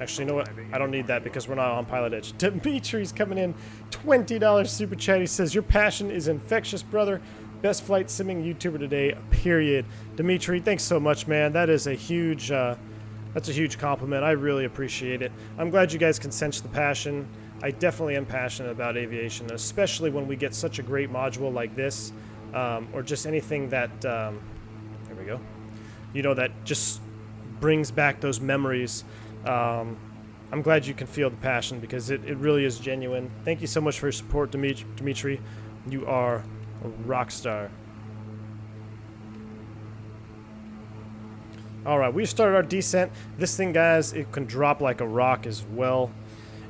Actually, you know what? I don't need that because we're not on Pilot Edge. Dimitri's coming in, $20 super chat. He says, your passion is infectious, brother. Best flight simming YouTuber today, period. Dimitri, thanks so much, man. That is a huge, that's a huge compliment. I really appreciate it. I'm glad you guys can sense the passion. I definitely am passionate about aviation, especially when we get such a great module like this, or just anything that, there we go, you know, that just brings back those memories. I'm glad you can feel the passion because it really is genuine. Thank you so much for your support, Dimitri. You are a rock star. All right, we started our descent. This thing, guys, it can drop like a rock as well.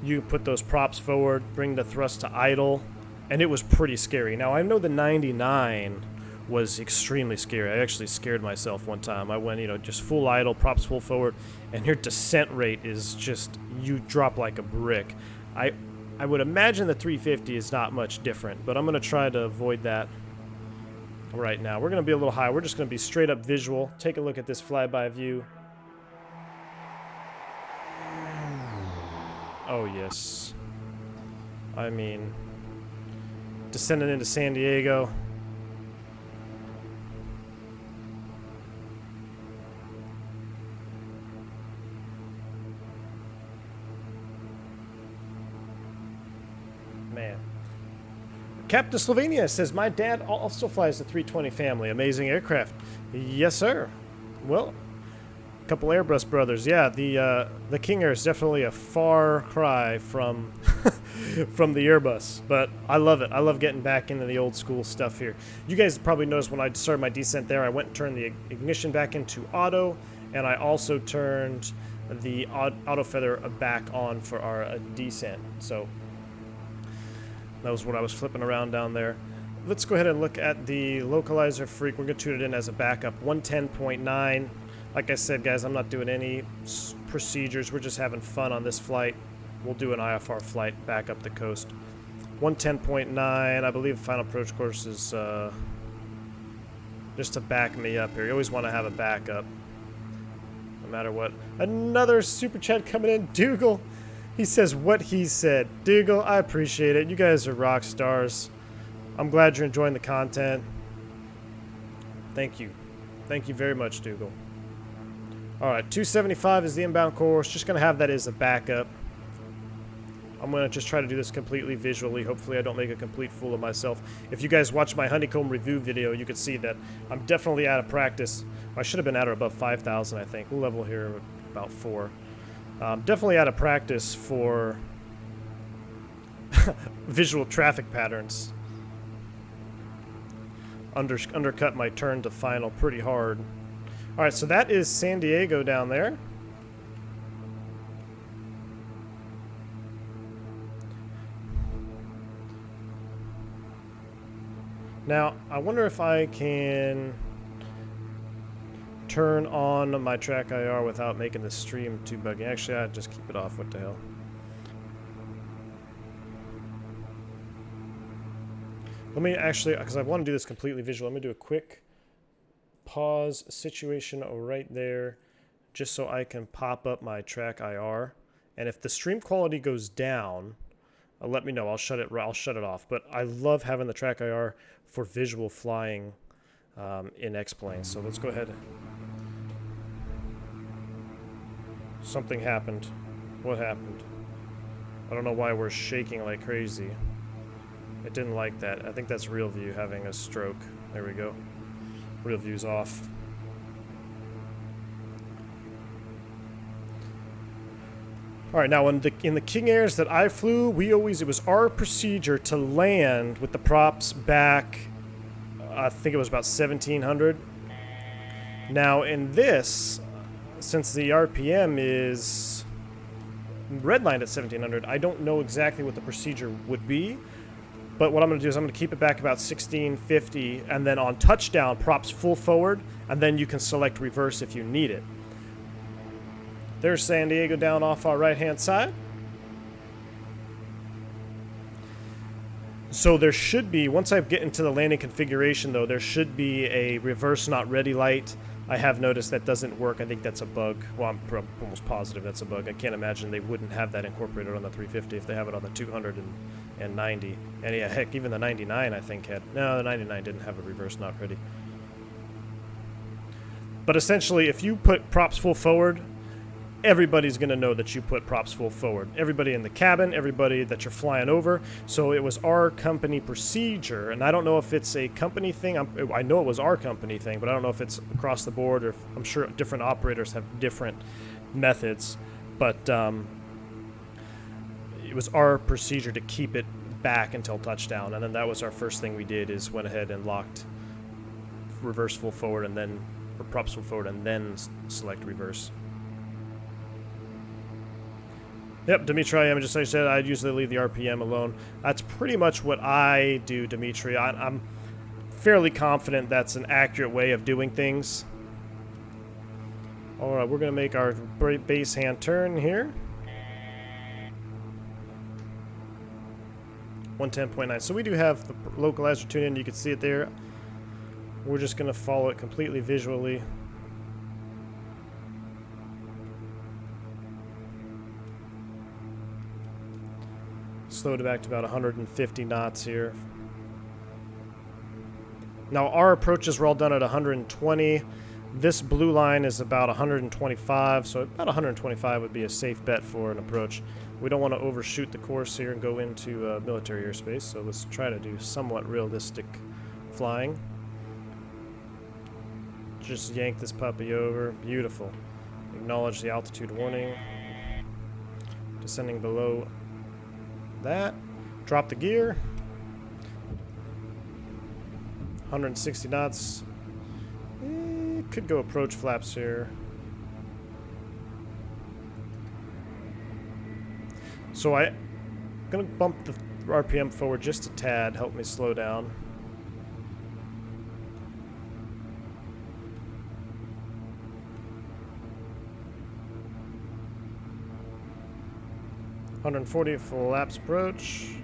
You put those props forward, bring the thrust to idle, and it was pretty scary. Now, I know the 99 was extremely scary. I actually scared myself one time. I went, you know, just full idle, props full forward, and your descent rate is just, you drop like a brick. I would imagine the 350 is not much different, but I'm going to try to avoid that right now. We're going to be a little high. We're just going to be straight up visual. Take a look at this flyby view. Oh, yes. I mean, descending into San Diego. Man. Captain Slovenia says, my dad also flies the 320 family. Amazing aircraft. Yes, sir. Well, a couple Airbus brothers. Yeah, the King Air is definitely a far cry from from the Airbus, but I love it. I love getting back into the old school stuff here. You guys probably noticed when I started my descent there, I went and turned the ignition back into auto, and I also turned the auto feather back on for our descent. So that was what I was flipping around down there. Let's go ahead and look at the localizer freak. We're going to tune it in as a backup. 110.9. Like I said, guys, I'm not doing any procedures. We're just having fun on this flight. We'll do an IFR flight back up the coast. 110.9. I believe final approach course is just to back me up here. You always want to have a backup, no matter what. Another super chat coming in. Dougal. He says what he said. Dougal, I appreciate it. You guys are rock stars. I'm glad you're enjoying the content. Thank you. Thank you very much, Dougal. Alright, 275 is the inbound course. Just going to have that as a backup. I'm going to just try to do this completely visually. Hopefully I don't make a complete fool of myself. If you guys watch my honeycomb review video, you can see that I'm definitely out of practice. I should have been at or above 5,000, I think. We'll level here about 4. Definitely out of practice for visual traffic patterns. Undercut my turn to final pretty hard. Alright, so that is San Diego down there. Now, I wonder if I can turn on my track IR without making the stream too buggy. Actually, I'd just keep it off. What the hell? Let me actually, because I want to do this completely visual, let me do a quick pause situation right there, just so I can pop up my track IR. And if the stream quality goes down, let me know. I'll shut it off. But I love having the track IR for visual flying in X-Plane. So let's go ahead. Something happened. What happened? I don't know why we're shaking like crazy. It didn't like that. I think that's Real View having a stroke. There we go. Real View's off. Alright, now in the King Airs that I flew, it was our procedure to land with the props back, I think it was about 1700. Now in this, since the RPM is redlined at 1700, I don't know exactly what the procedure would be. But what I'm going to do is I'm going to keep it back about 1650, and then on touchdown, props full forward, and then you can select reverse if you need it. There's San Diego down off our right-hand side. So there should be, once I get into the landing configuration though, there should be a reverse not ready light. I have noticed that doesn't work. I think that's a bug. Well, I'm almost positive that's a bug. I can't imagine they wouldn't have that incorporated on the 350 if they have it on the 290. And yeah, heck, even the 99 I think had, no, the 99 didn't have a reverse not ready. But essentially, if you put props full forward, everybody's going to know that you put props full forward. Everybody in the cabin, everybody that you're flying over. So it was our company procedure, and I don't know if it's a company thing. I know it was our company thing, but I don't know if it's across the board, or if, I'm sure different operators have different methods. But it was our procedure to keep it back until touchdown, and then that was our first thing we did, is went ahead and locked reverse full forward, and then, or props full forward, and then select reverse. Yep, Dimitri, I am just like I said, I'd usually leave the RPM alone. That's pretty much what I do, Dimitri. I'm fairly confident that's an accurate way of doing things. Alright, we're going to make our base hand turn here. 110.9. So we do have the localizer tuned in. You can see it there. We're just going to follow it completely visually. Slowed it back to about 150 knots here. Now our approaches were all done at 120. This blue line is about 125, so about 125 would be a safe bet for an approach. We don't want to overshoot the course here and go into military airspace, so let's try to do somewhat realistic flying. Just yank this puppy over. Beautiful. Acknowledge the altitude warning. Descending below that. Drop the gear. 160 knots. Could go approach flaps here. So I'm gonna bump the RPM forward just a tad, help me slow down. $140 full laps approach.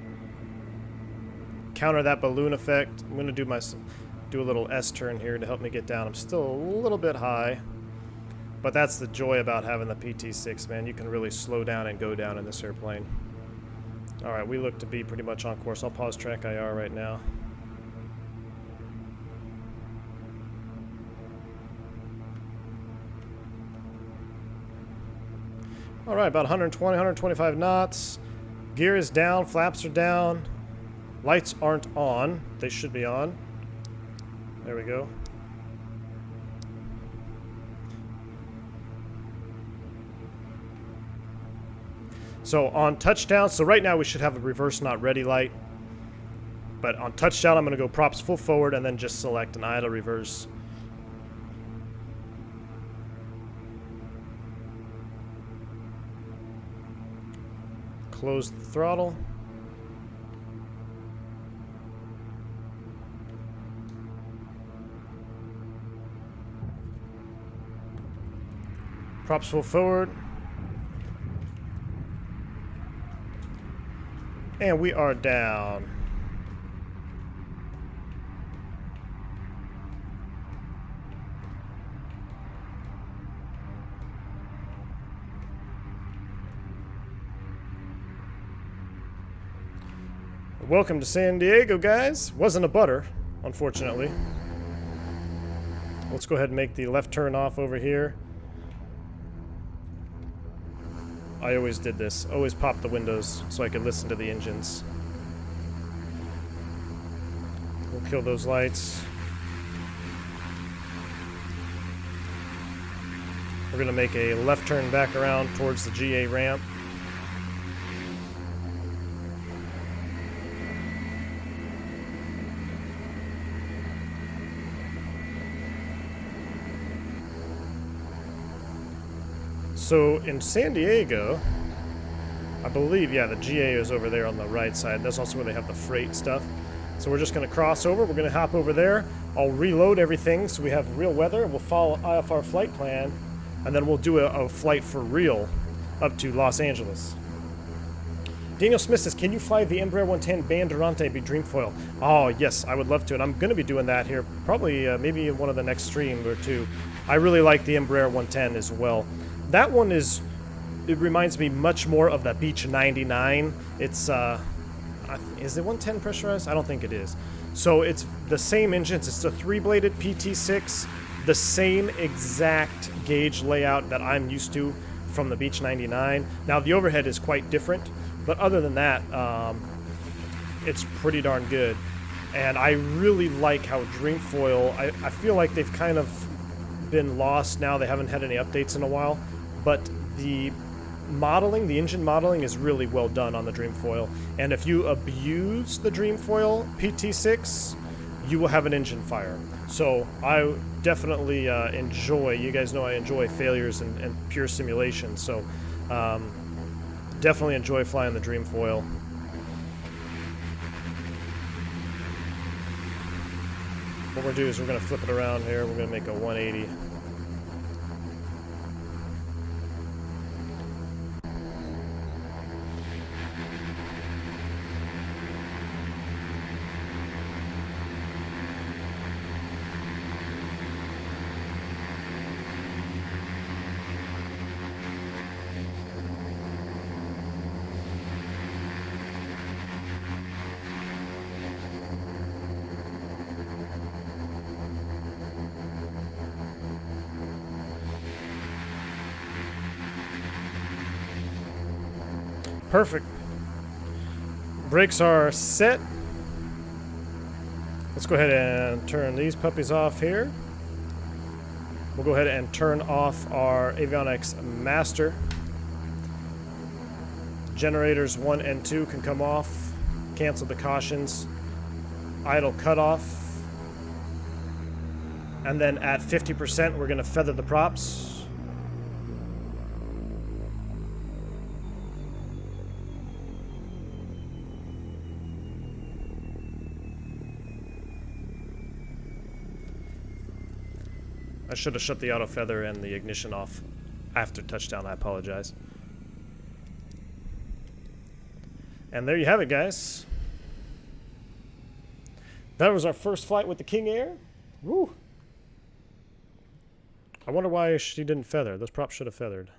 Counter that balloon effect. I'm gonna do a little S turn here to help me get down. I'm still a little bit high, but that's the joy about having the PT6, man. You can really slow down and go down in this airplane. All right, we look to be pretty much on course. I'll pause track IR right now. All right, about 120, 125 knots. Gear is down, flaps are down. Lights aren't on. They should be on. There we go. So on touchdown, so right now we should have a reverse not ready light. But on touchdown, I'm going to go props full forward and then just select an idle reverse. Close the throttle. Props full forward. And we are down. Welcome to San Diego, guys. Wasn't a butter, unfortunately. Let's go ahead and make the left turn off over here. I always did this. Always pop the windows so I could listen to the engines. We'll kill those lights. We're going to make a left turn back around towards the GA ramp. So in San Diego, I believe, yeah, the GA is over there on the right side. That's also where they have the freight stuff. So we're just going to cross over. We're going to hop over there. I'll reload everything so we have real weather. We'll follow IFR flight plan, and then we'll do a flight for real up to Los Angeles. Daniel Smith says, can you fly the Embraer 110 Bandurante be Dreamfoil? Oh, yes, I would love to, and I'm going to be doing that here probably maybe in one of the next streams or two. I really like the Embraer 110 as well. That one is, it reminds me much more of the Beech 99. It's, is it 110 pressurized? I don't think it is. So it's the same engines. It's the 3-bladed PT6, the same exact gauge layout that I'm used to from the Beech 99. Now, the overhead is quite different. But other than that, it's pretty darn good. And I really like how Dreamfoil, I feel like they've kind of been lost now. They haven't had any updates in a while. But the modeling, the engine modeling is really well done on the Dreamfoil. And if you abuse the Dreamfoil PT6, you will have an engine fire. So I definitely enjoy, you guys know I enjoy failures and pure simulation. So definitely enjoy flying the Dreamfoil. What we're going to do is we're going to flip it around here. We're going to make a 180. Perfect. Brakes are set. Let's go ahead and turn these puppies off here. We'll go ahead and turn off our avionics master. Generators 1 and 2 can come off. Cancel the cautions. Idle cutoff. And then at 50%, we're going to feather the props. I should have shut the auto feather and the ignition off after touchdown. I apologize. And there you have it, guys. That was our first flight with the King Air. Woo! I wonder why she didn't feather. Those props should have feathered.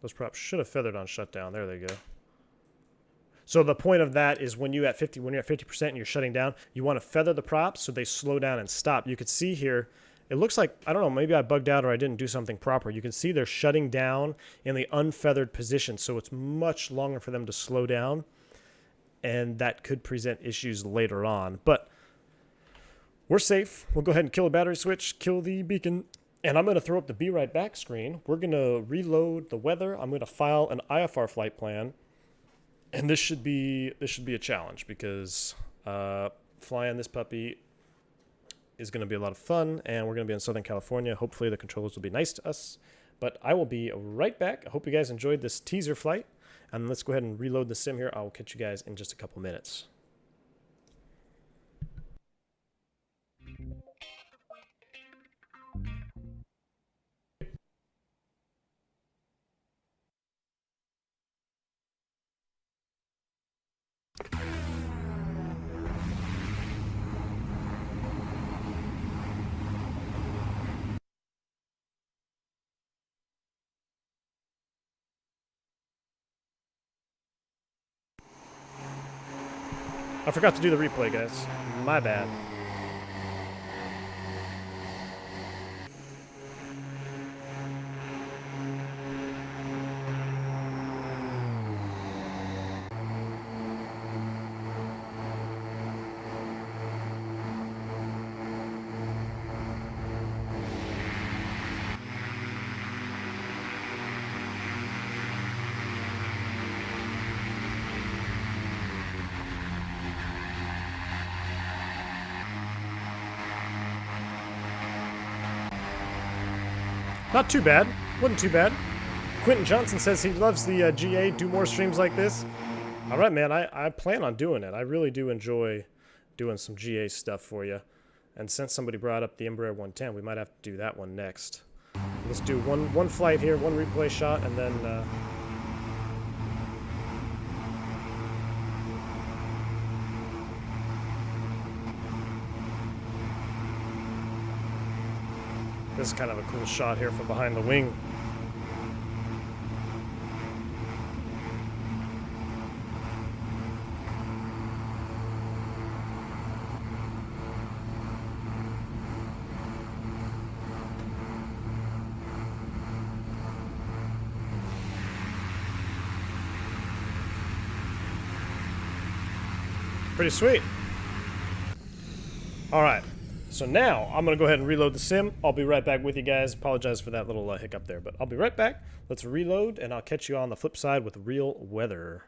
Those props should have feathered on shutdown. There they go. So the point of that is when you're at 50% and you're shutting down, you want to feather the props so they slow down and stop. You can see here, it looks like, I don't know, maybe I bugged out or I didn't do something proper. You can see they're shutting down in the unfeathered position, so it's much longer for them to slow down, and that could present issues later on. But we're safe. We'll go ahead and kill a battery switch, kill the beacon, and I'm going to throw up the Be Right Back screen. We're going to reload the weather. I'm going to file an IFR flight plan. And this should be a challenge because flying this puppy is going to be a lot of fun, and we're going to be in Southern California. Hopefully the controllers will be nice to us. But I will be right back. I hope you guys enjoyed this teaser flight. And let's go ahead and reload the sim here. I will catch you guys in just a couple minutes. I forgot to do the replay, guys. My bad. Not too bad. Wasn't too bad. Quentin Johnson says he loves the GA. Do more streams like this. All right, man. I plan on doing it. I really do enjoy doing some GA stuff for you. And since somebody brought up the Embraer 110, we might have to do that one next. Let's do one flight here, one replay shot, and then this is kind of a cool shot here from behind the wing. Pretty sweet. All right. So now I'm going to go ahead and reload the sim. I'll be right back with you guys. Apologize for that little hiccup there, but I'll be right back. Let's reload, and I'll catch you on the flip side with real weather.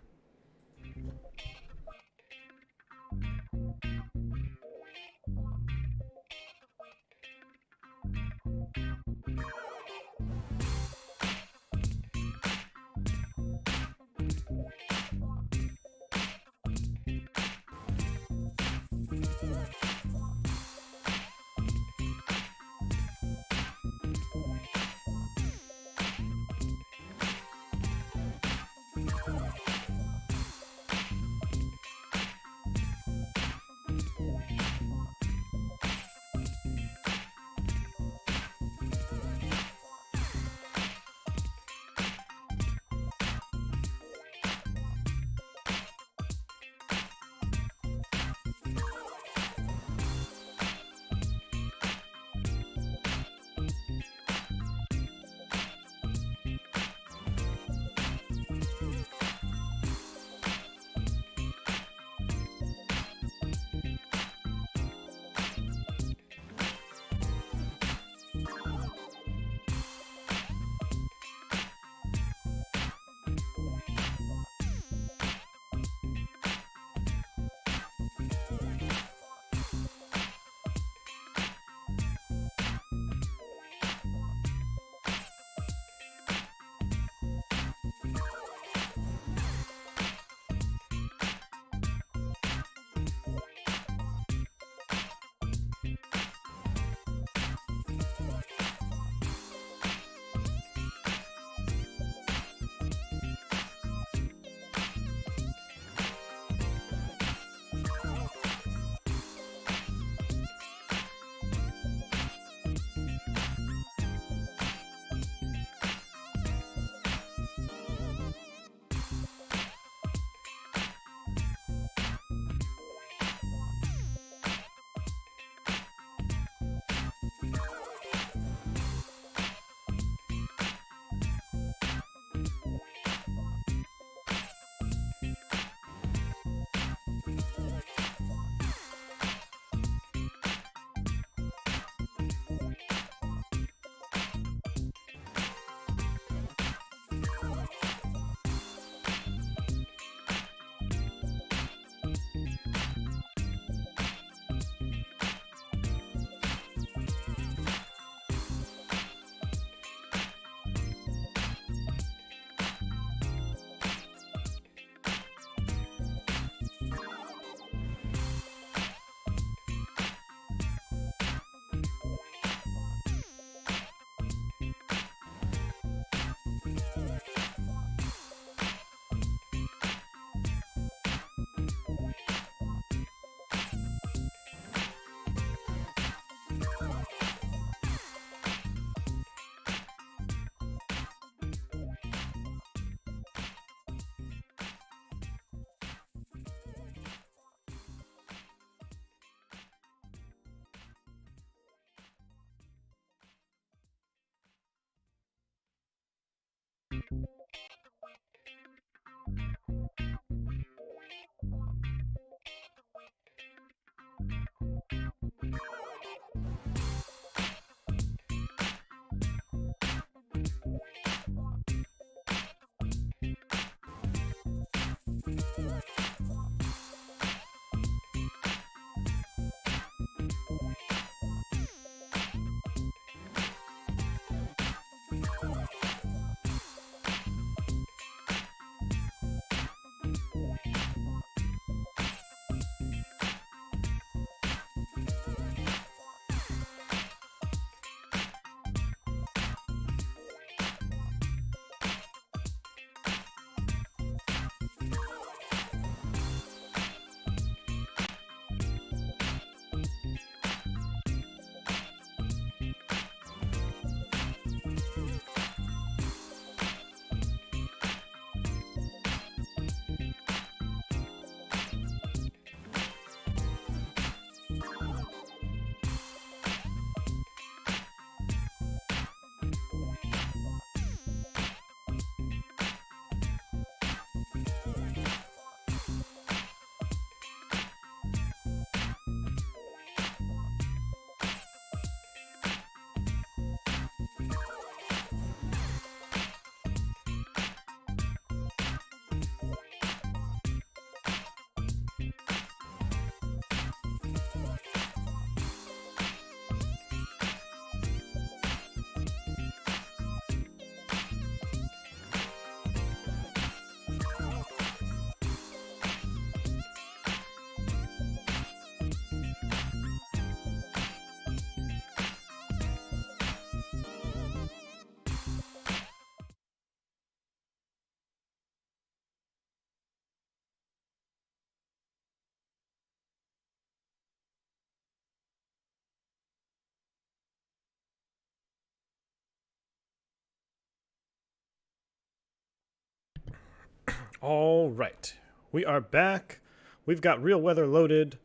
All right, we are back. We've got real weather loaded.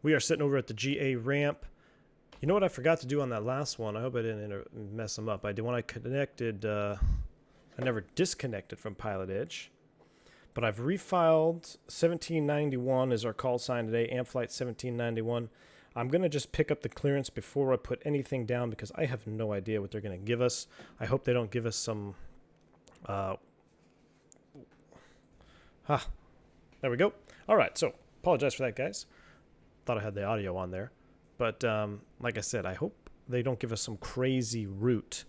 We are sitting over at the GA ramp. You know what I forgot to do on that last one? I hope I didn't mess them up. I did when I connected. I never disconnected from Pilot Edge, but I've refiled 1791 is our call sign today. Amp flight 1791. I'm gonna just pick up the clearance before I put anything down because I have no idea what they're gonna give us. I hope they don't give us some. There we go. All right, so apologize for that, guys. Thought I had the audio on there. But like I said, I hope they don't give us some crazy route.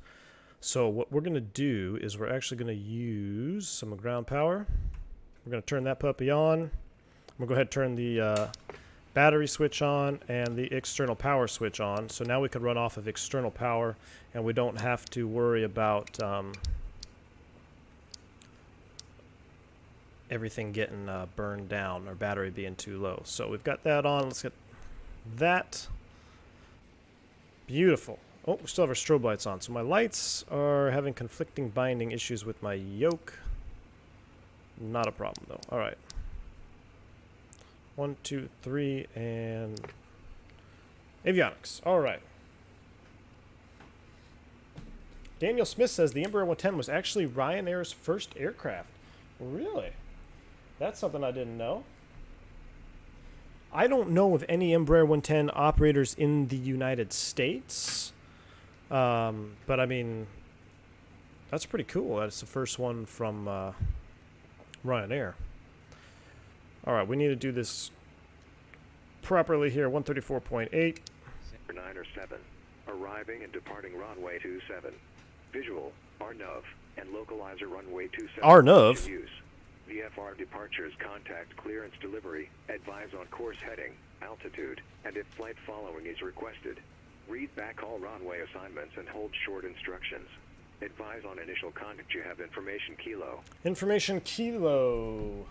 So what we're going to do is we're actually going to use some ground power. We're going to turn that puppy on. I'm going to go ahead and turn the battery switch on and the external power switch on. So now we can run off of external power and we don't have to worry about everything getting burned down or battery being too low. So we've got that on. Let's get that. Beautiful. Oh, we still have our strobe lights on. So my lights are having conflicting binding issues with my yoke. Not a problem though. All right. 1, 2, 3, and avionics. All right. Daniel Smith says the Embraer 110 was actually Ryanair's first aircraft. Really? That's something I didn't know. I don't know of any Embraer 110 operators in the United States. But I mean, that's pretty cool. That's the first one from Ryanair. All right, we need to do this properly here. 134.8. 9 or 7. Arriving and departing runway 27. Visual, RNUV, and localizer runway 27. RNUV? Use. VFR departures, contact clearance delivery, advise on course heading, altitude, and if flight following is requested. Read back all runway assignments and hold short instructions. Advise on initial contact. You have information kilo. Information kilo.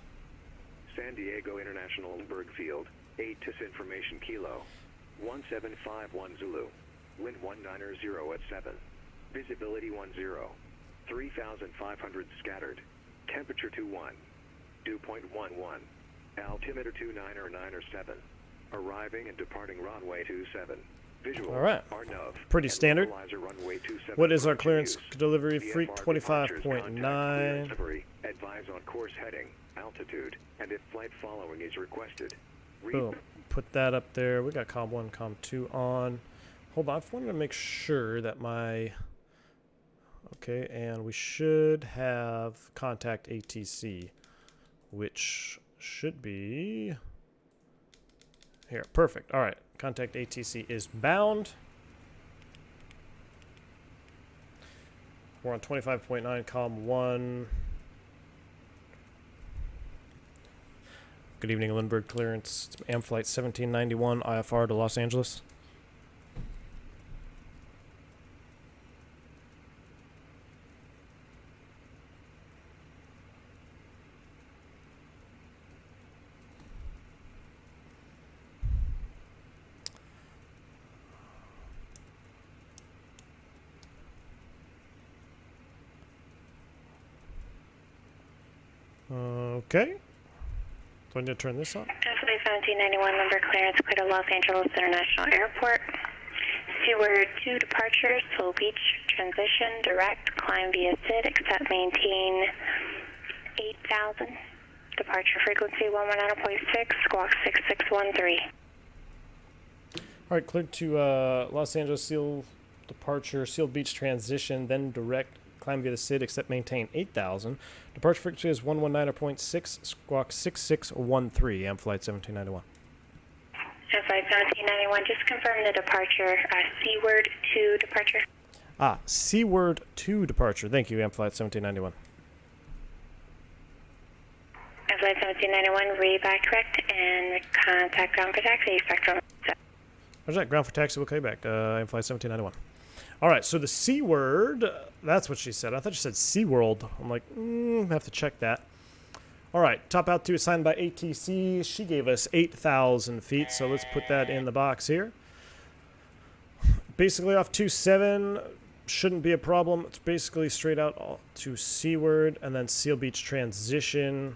San Diego International Lindbergh Field, 8 to information kilo. 1751 Zulu. Wind 190 at 7. Visibility 10. 3,500 scattered. Temperature 21. Dew point 11. Altimeter 29 or 9 or 7. Arriving and departing runway 27. Visual. All right. RNUV, pretty standard. runway 27. What is our clearance Use. delivery? VFR Freak departures, 25.9. contact delivery, advise on course heading, altitude, and if flight following is requested. Boom. Put that up there. We got COM 1, COM 2 on. Hold on. I wanted to make sure that my... Okay, and we should have contact ATC, which should be... Here, perfect. All right, contact ATC is bound. We're on 25.9, COM 1. Good evening, Lindbergh clearance. It's AM flight 1791, IFR to Los Angeles. Okay. Do I need to turn this on? Flight 1791 number clearance clear to Los Angeles International Airport. Seaward 2 departures, Soul Beach transition, direct, climb via SID, except maintain 8,000. Departure frequency 119.6, squawk 6613. All right, cleared to Los Angeles Seal departure, Seal Beach transition, then direct, climb via the SID, except maintain 8,000. Departure frequency is 119.6, squawk 6613, AM flight 1791. Flight 1791, just confirm the departure, Seaward 2 departure. Seaward 2 departure. Thank you, AM flight 1791. Flight 1791, read back correct, and contact ground for taxi, spectrum. Where's that? Ground for taxi, we'll call you back. AM flight 1791. All right, so the C word, that's what she said. I thought she said SeaWorld. I'm like, I have to check that. All right, top altitude assigned by ATC. She gave us 8,000 feet, so let's put that in the box here. Basically off 27, shouldn't be a problem. It's basically straight out to Seaward, and then Seal Beach transition.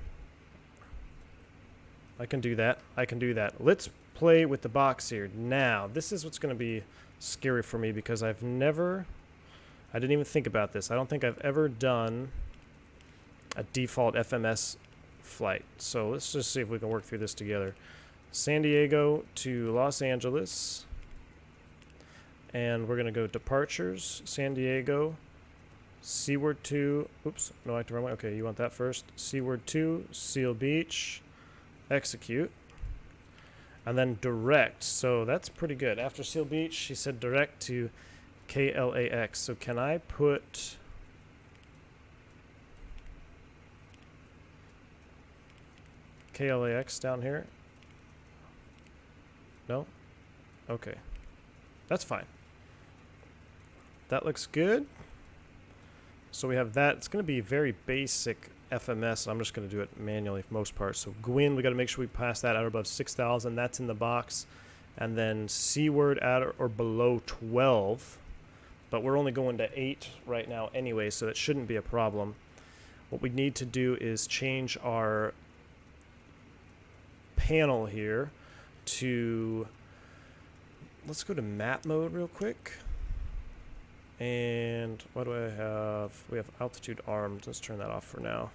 I can do that. I can do that. Let's play with the box here. Now, this is what's going to be scary for me because I didn't even think about this. I don't think I've ever done a default FMS flight. So let's just see if we can work through this together. San Diego to Los Angeles. And we're going to go departures, San Diego, Seaward 2, oops, no, I have to run away. Okay, you want that first. Seaward 2, Seal Beach, execute, and then direct. So that's pretty good. After Seal Beach, she said direct to KLAX. So can I put KLAX down here? No? Okay. That's fine. That looks good. So we have that. It's going to be very basic FMS. I'm just going to do it manually for most parts. So Gwyn, we got to make sure we pass that at or above 6,000. That's in the box. And then Seaward at or below 12. But we're only going to 8 right now anyway, so that shouldn't be a problem. What we need to do is change our panel here to... Let's go to map mode real quick. And what do I have? We have altitude armed. Let's turn that off for now.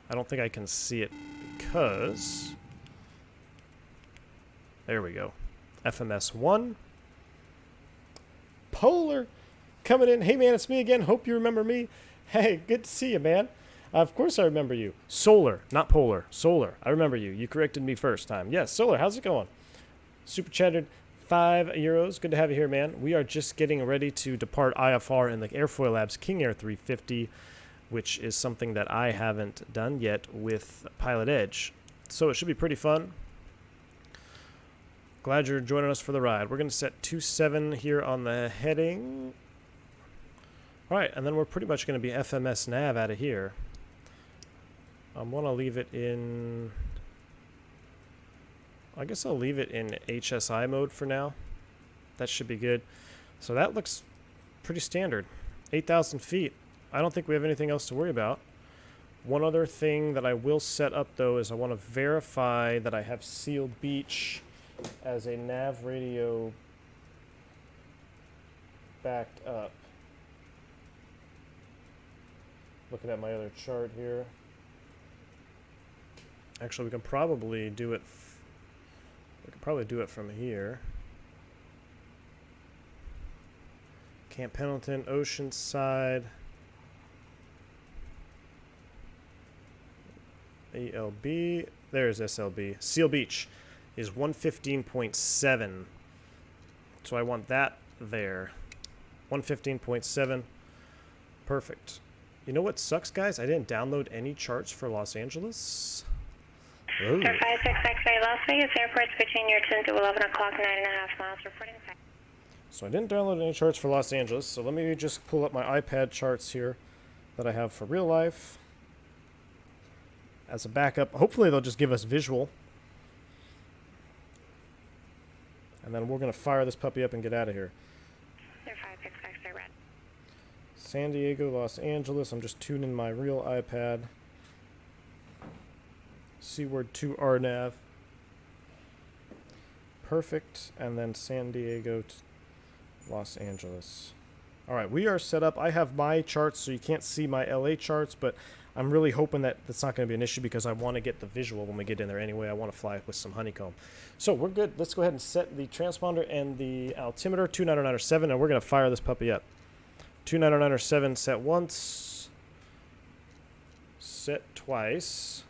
I don't think I can see it because... There we go. FMS 1. Polar coming in. Hey man, it's me again. Hope you remember me. Hey, good to see you, man. Of course I remember you. Solar, not polar. Solar. I remember you. You corrected me first time. Yes, Solar, how's it going? Super chatted. €5. Good to have you here, man. We are just getting ready to depart IFR in the Airfoil Labs King Air 350, which is something that I haven't done yet with Pilot Edge. So it should be pretty fun. Glad you're joining us for the ride. We're going to set 27 here on the heading. All right, and then we're pretty much going to be FMS nav out of here. I want to leave it in... I guess I'll leave it in HSI mode for now. That should be good. So that looks pretty standard. 8,000 feet. I don't think we have anything else to worry about. One other thing that I will set up, though, is I want to verify that I have Seal Beach as a nav radio backed up. Looking at my other chart here. Actually, we can probably do it... We could probably do it from here. Camp Pendleton, Oceanside, ELB. There's SLB. Seal Beach is 115.7. So I want that there. 115.7. Perfect. You know what sucks, guys? I didn't download any charts for Los Angeles. Oh. 56 X-ray Las Vegas Airport's between your 10 to 11 o'clock, 9.5 miles, reporting. So I didn't download any charts for Los Angeles, so let me just pull up my iPad charts here that I have for real life as a backup. Hopefully they'll just give us visual. And then we're going to fire this puppy up and get out of here. 56 X-ray red. San Diego, Los Angeles. I'm just tuning my real iPad. Seaward 2 RNAV. Perfect. And then San Diego to Los Angeles. Alright, we are set up. I have my charts, so you can't see my LA charts, but I'm really hoping that that's not going to be an issue because I want to get the visual when we get in there anyway. I want to fly with some honeycomb. So we're good. Let's go ahead and set the transponder and the altimeter, 299.7, and we're going to fire this puppy up. 299.7 set once. Set twice.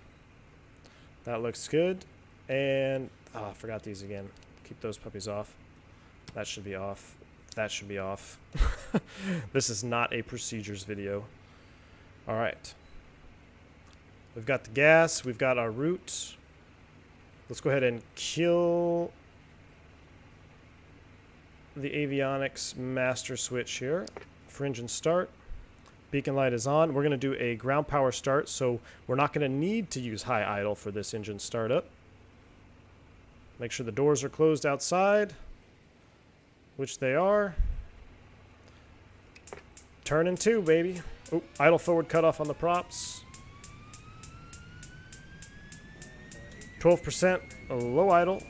That looks good. And, I forgot these again. Keep those puppies off. That should be off. That should be off. This is not a procedures video. All right. We've got the gas. We've got our route. Let's go ahead and kill the avionics master switch here for engine start. Beacon light is on. We're going to do a ground power start, so we're not going to need to use high idle for this engine startup. Make sure the doors are closed outside, which they are. . 2, baby. Oh, idle forward cutoff on the props. 12% low idle.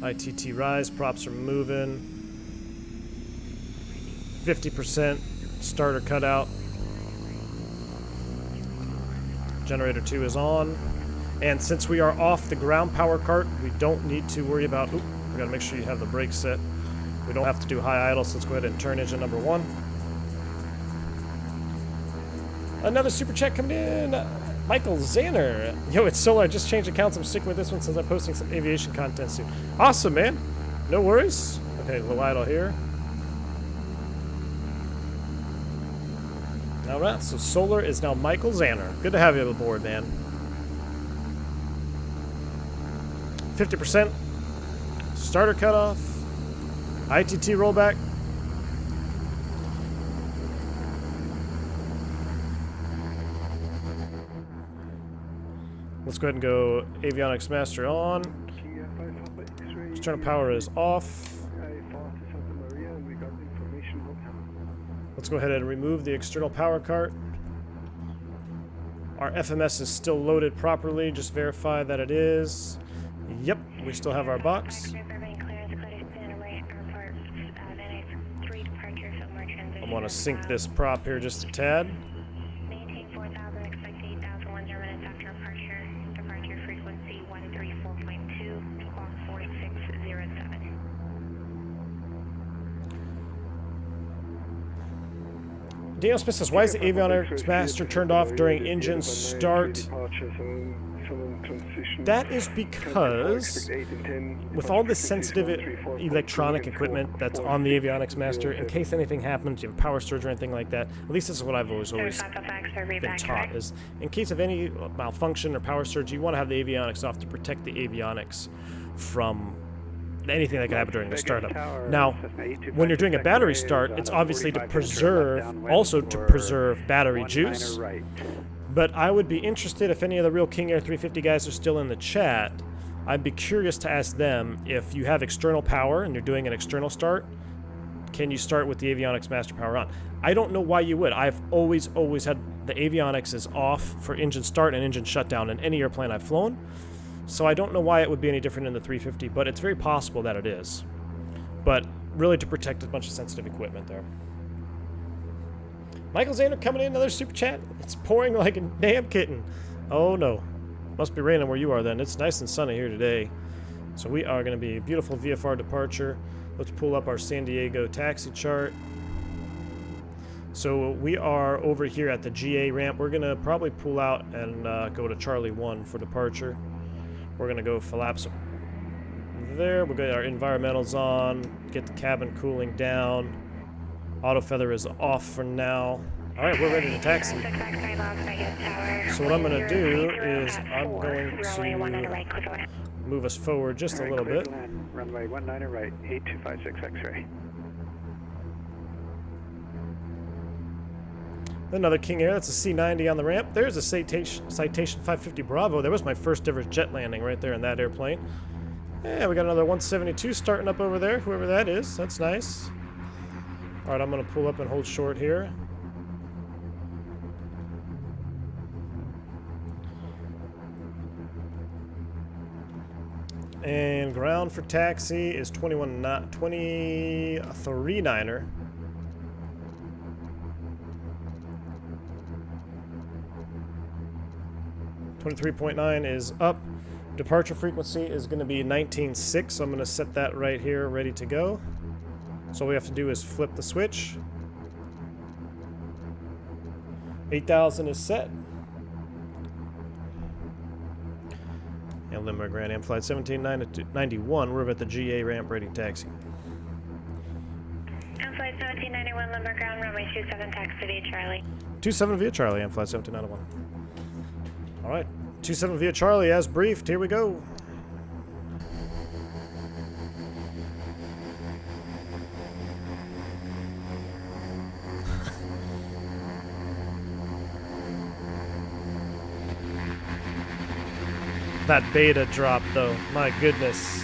ITT rise, props are moving. 50% starter cutout. Generator 2 is on. And since we are off the ground power cart, we don't need to worry about, oop, we gotta make sure you have the brakes set. We don't have to do high idle, so let's go ahead and turn engine number 1. Another super chat coming in. Michael Zanner. Yo, it's Solar. I just changed accounts. I'm sticking with this one since I'm posting some aviation content soon. Awesome, man. No worries. Okay, low idle here. Alright, so Solar is now Michael Zanner. Good to have you aboard, man. 50%. Starter cutoff. ITT rollback. Let's go ahead and go avionics master on. External power is off. Let's go ahead and remove the external power cart. Our FMS is still loaded properly. Just verify that it is. Yep, we still have our box. I want to sync this prop here just a tad. Maintain 4,000, expect 8,000, 10 minutes after departure. Departure frequency 134.2, clock 4607. Daniel Smith says, why is the avionics master turned off during engine start? That is because with all this sensitive electronic equipment that's on the avionics master, in case anything happens, you have power surge or anything like that, at least this is what I've always been taught, is in case of any malfunction or power surge, you want to have the avionics off to protect the avionics from anything that could happen during the startup. Now, when you're doing a battery start, it's obviously to preserve, also to preserve battery juice. But I would be interested if any of the real King Air 350 guys are still in the chat. I'd be curious to ask them if you have external power and you're doing an external start, can you start with the avionics master power on? I don't know why you would. I've always had the avionics is off for engine start and engine shutdown in any airplane I've flown. So I don't know why it would be any different in the 350, but it's very possible that it is. But really to protect a bunch of sensitive equipment there. Michael Zander coming in, another super chat. It's pouring like a damn kitten. Oh no. Must be raining where you are then. It's nice and sunny here today. So we are going to be a beautiful VFR departure. Let's pull up our San Diego taxi chart. So we are over here at the GA ramp. We're going to probably pull out and go to Charlie 1 for departure. We're going to go flaps there. We'll get our environmentals on, get the cabin cooling down. Auto feather is off for now. All right, we're ready to taxi. So what I'm going to do is I'm going to move us forward just a little bit. Runway 19 right, 8256 X-ray. Another King Air. That's a C90 on the ramp. There's a Citation 550 Bravo. There was my first ever jet landing right there in that airplane. Yeah, we got another 172 starting up over there, whoever that is. That's nice. All right, I'm going to pull up and hold short here. And ground for taxi is 23.9er. .9 is up. Departure frequency is going to be 19.6, so I'm going to set that right here, ready to go. So all we have to do is flip the switch. 8,000 is set. And Limerick Grand Am Flight 1791, we're at the GA ramp ready taxi. Am Flight 1791, Limerick Ground, runway 27, taxi via Charlie. 27 via Charlie, Am Flight 1791. All right, 27 via Charlie as briefed, here we go. That beta drop though, my goodness.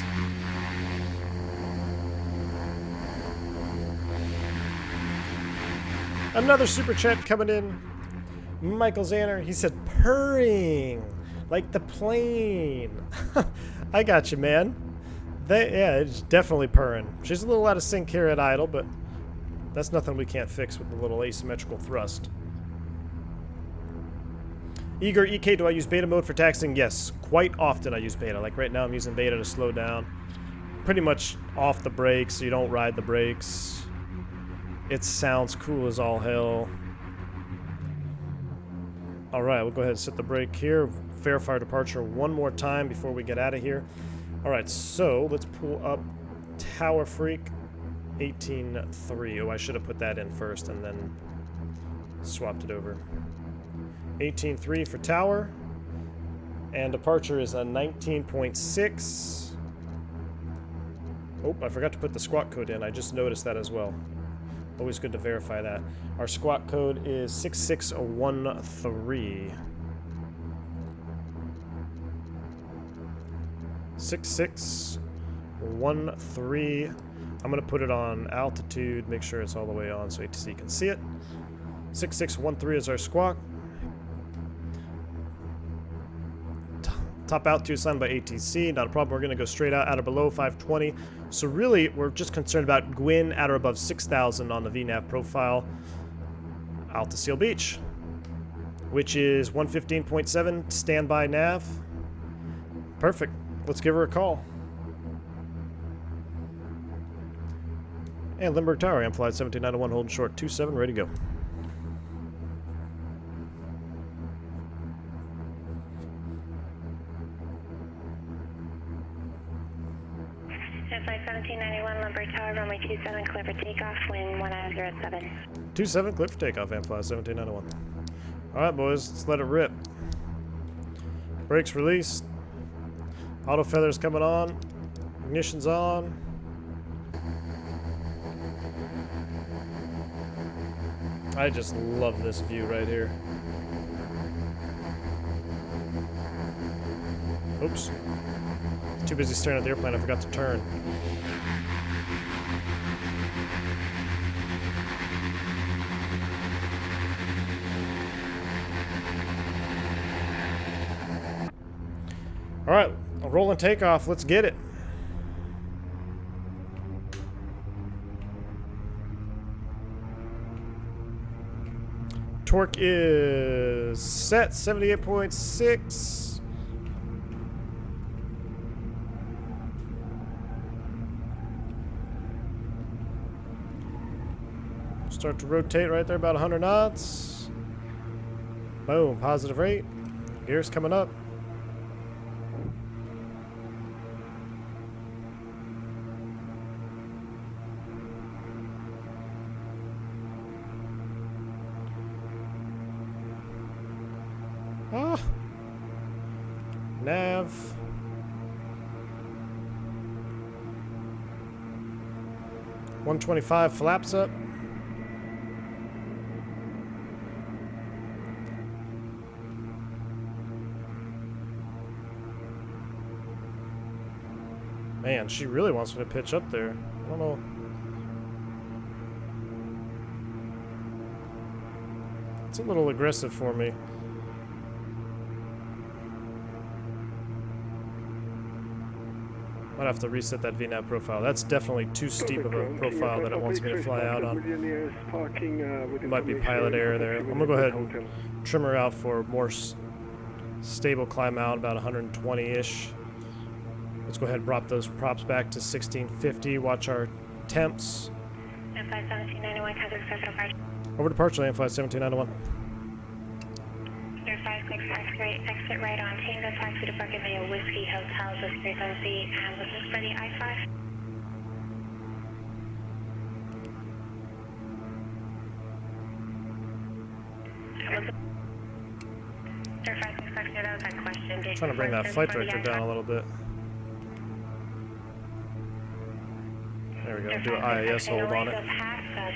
Another super chat coming in. Michael Zanner, he said purring like the plane. I got you, man. Yeah, it's definitely purring. She's a little out of sync here at idle, but that's nothing we can't fix with a little asymmetrical thrust. Eager EK, do I use beta mode for taxiing? Yes, quite often I use beta. Like right now I'm using beta to slow down. Pretty much off the brakes, so you don't ride the brakes. It sounds cool as all hell. Alright, we'll go ahead and set the brake here. Verify our departure one more time before we get out of here. Alright, so let's pull up Tower Freak 18.3. Oh, I should have put that in first and then swapped it over. 18.3 for Tower. And departure is a 19.6. Oh, I forgot to put the squawk code in. I just noticed that as well. Always good to verify that. Our squawk code is 6613. 6613. I'm going to put it on altitude, make sure it's all the way on so ATC can see it. 6613 is our squawk. Top altitude assigned by ATC, not a problem. We're going to go straight out or below 520. So really, we're just concerned about Gwyn at or above 6,000 on the VNAV profile. Out to Seal Beach, which is 115.7 standby nav. Perfect. Let's give her a call. And Limburg Tower, AM flight 1791, holding short 27, ready to go. Flight 1791, Limburg Tower, runway 27, clear for takeoff, wind 1007. 27, clear for takeoff, AM flight 1791. Alright, boys, let's let it rip. Brakes released. Auto feathers coming on. Ignition's on. I just love this view right here. Oops. Too busy staring at the airplane, I forgot to turn. All right, a rolling takeoff. Let's get it. Torque is set 78.6. Start to rotate right there, about 100 knots. Boom, positive rate. Gears coming up. Ah. Nav. .125 flaps up. Man, she really wants me to pitch up there. I don't know. It's a little aggressive for me. Might have to reset that VNAV profile. That's definitely too steep of a profile that it wants me to fly out on. Might be pilot error there. I'm gonna go ahead and trim her out for more stable climb out, about 120-ish. Let's go ahead and drop those props back to 1650. Watch our temps. Flight 1791, Over departure, land flight 1791. Air 566 right, exit right on Tango, taxi to Bucket Villa Whiskey Hotels with 370, and this is for the I-5. Air 566, that was that question. Trying to bring that flight director down a little bit. There we go. Do an IAS hold on it.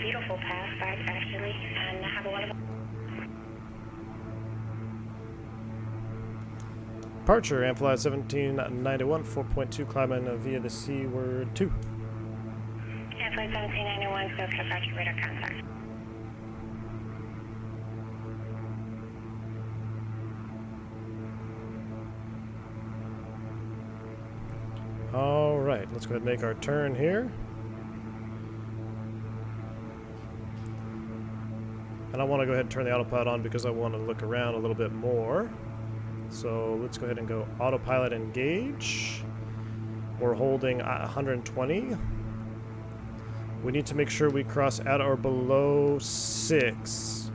Beautiful pass, actually, and have a wonderful. Departure, Amfly 1791, 4.2, climbing via the Seaward 2. Amfly 1791, go to departure radar contact. right, let's go ahead and make our turn here. And I want to go ahead and turn the autopilot on because I want to look around a little bit more. So let's go ahead and go autopilot engage. We're holding 120. We need to make sure we cross at or below 6.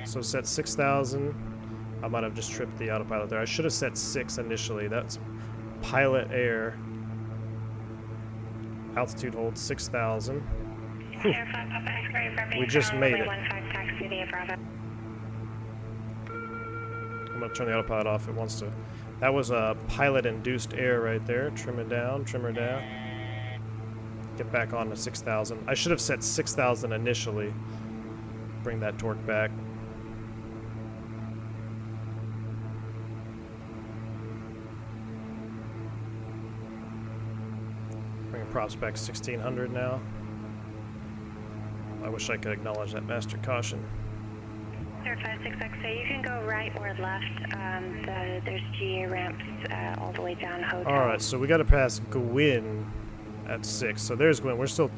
So set 6,000. I might have just tripped the autopilot there. I should have set 6 initially. That's pilot air. Altitude hold 6,000. We just made it. I'm going to turn the autopilot off. It wants to. That was a pilot-induced air right there. Trim it down, trim her down. Get back on to 6,000. I should have set 6,000 initially. Bring that torque back. Bring props back 1,600 now. I wish I could acknowledge that master caution. Sir 566, so you can go right or left. There's GA ramps all the way down hotel. Alright, so we got to pass Gwyn at 6. So there's Gwyn. We're still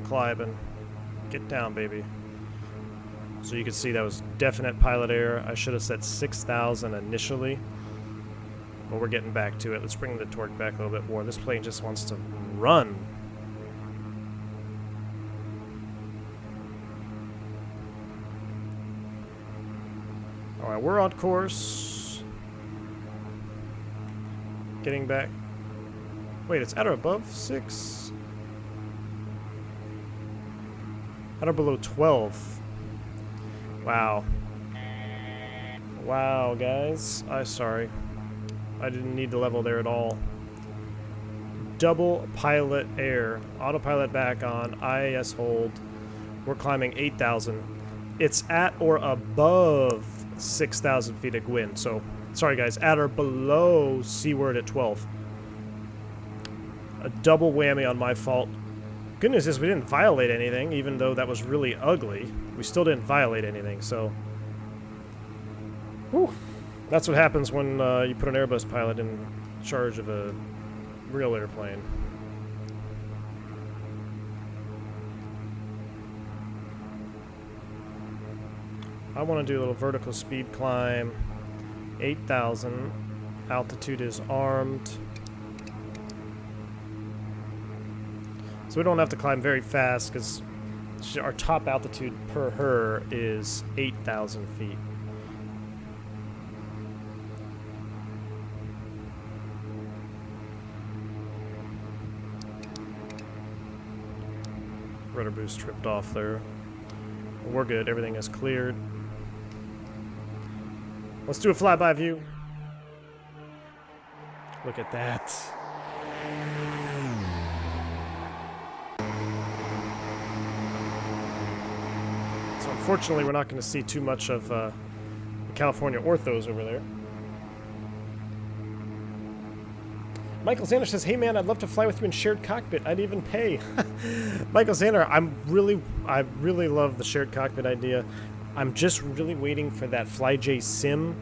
climbing. Get down, baby. So you can see that was definite pilot error. I should have set 6,000 initially. But we're getting back to it. Let's bring the torque back a little bit more. This plane just wants to run. Alright, we're on course. Getting back. Wait, it's at or above 6? At or below 12. Wow. Wow, guys. I'm sorry. I didn't need the level there at all. Double pilot air. Autopilot back on. IAS hold. We're climbing 8,000. It's at or above 6,000 feet at Gwyn. So, sorry guys, at or below seaward at 12. A double whammy on my fault. Good news is we didn't violate anything, even though that was really ugly. We still didn't violate anything, so... Whew. That's what happens when you put an Airbus pilot in charge of a real airplane. I want to do a little vertical speed climb. 8,000. Altitude is armed. So we don't have to climb very fast because our top altitude per her is 8,000 feet. Rudder boost tripped off there. We're good. Everything is cleared. Let's do a flyby view. Look at that. So unfortunately, we're not going to see too much of the California orthos over there. Michael Zander says, "Hey man, I'd love to fly with you in shared cockpit. I'd even pay." Michael Zander, I really love the shared cockpit idea. I'm just really waiting for that FlyJ Sim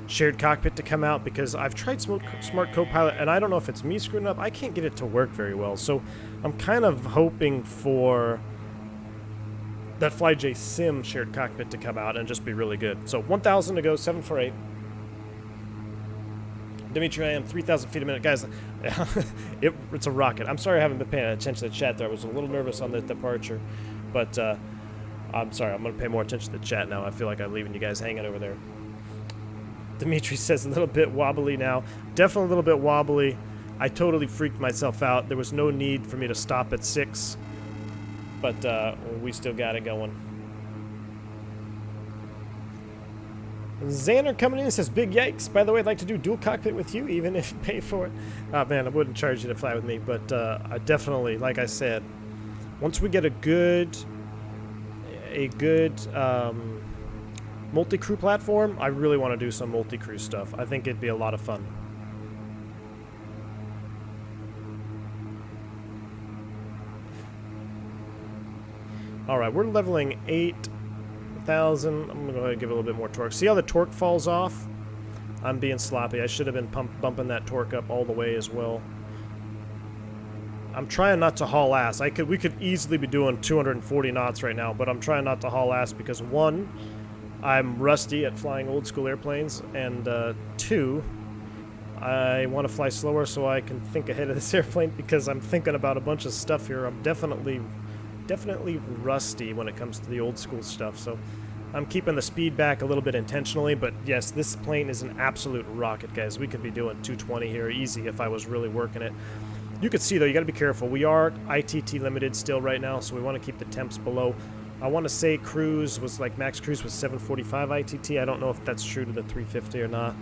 shared cockpit to come out because I've tried Smart Copilot and I don't know if it's me screwing up. I can't get it to work very well. So I'm kind of hoping for that FlyJ Sim shared cockpit to come out and just be really good. So 1,000 to go, 748. Dimitri, I am 3,000 feet a minute. Guys, it's a rocket. I'm sorry I haven't been paying attention to the chat there. I was a little nervous on the departure, but I'm sorry. I'm going to pay more attention to the chat now. I feel like I'm leaving you guys hanging over there. Dimitri says a little bit wobbly now. Definitely a little bit wobbly. I totally freaked myself out. There was no need for me to stop at 6, but we still got it going. Xander coming in and says, "Big yikes. By the way, I'd like to do dual cockpit with you, even if you pay for it." Oh, man, I wouldn't charge you to fly with me, but I definitely, like I said, once we get a good multi-crew platform, I really want to do some multi-crew stuff. I think it'd be a lot of fun. All right, we're leveling 8,000. I'm going to go ahead and give it a little bit more torque. See how the torque falls off? I'm being sloppy. I should have been bumping that torque up all the way as well. I'm trying not to haul ass. We could easily be doing 240 knots right now, but I'm trying not to haul ass because 1, I'm rusty at flying old school airplanes, and 2, I want to fly slower so I can think ahead of this airplane because I'm thinking about a bunch of stuff here. I'm definitely rusty when it comes to the old school stuff, so I'm keeping the speed back a little bit intentionally, but yes, this plane is an absolute rocket, guys. We could be doing 220 here easy if I was really working it. You could see, though, you got to be careful. We are ITT limited still right now, so we want to keep the temps below. I want to say cruise was like max cruise was 745 ITT. I don't know if that's true to the 350 or not.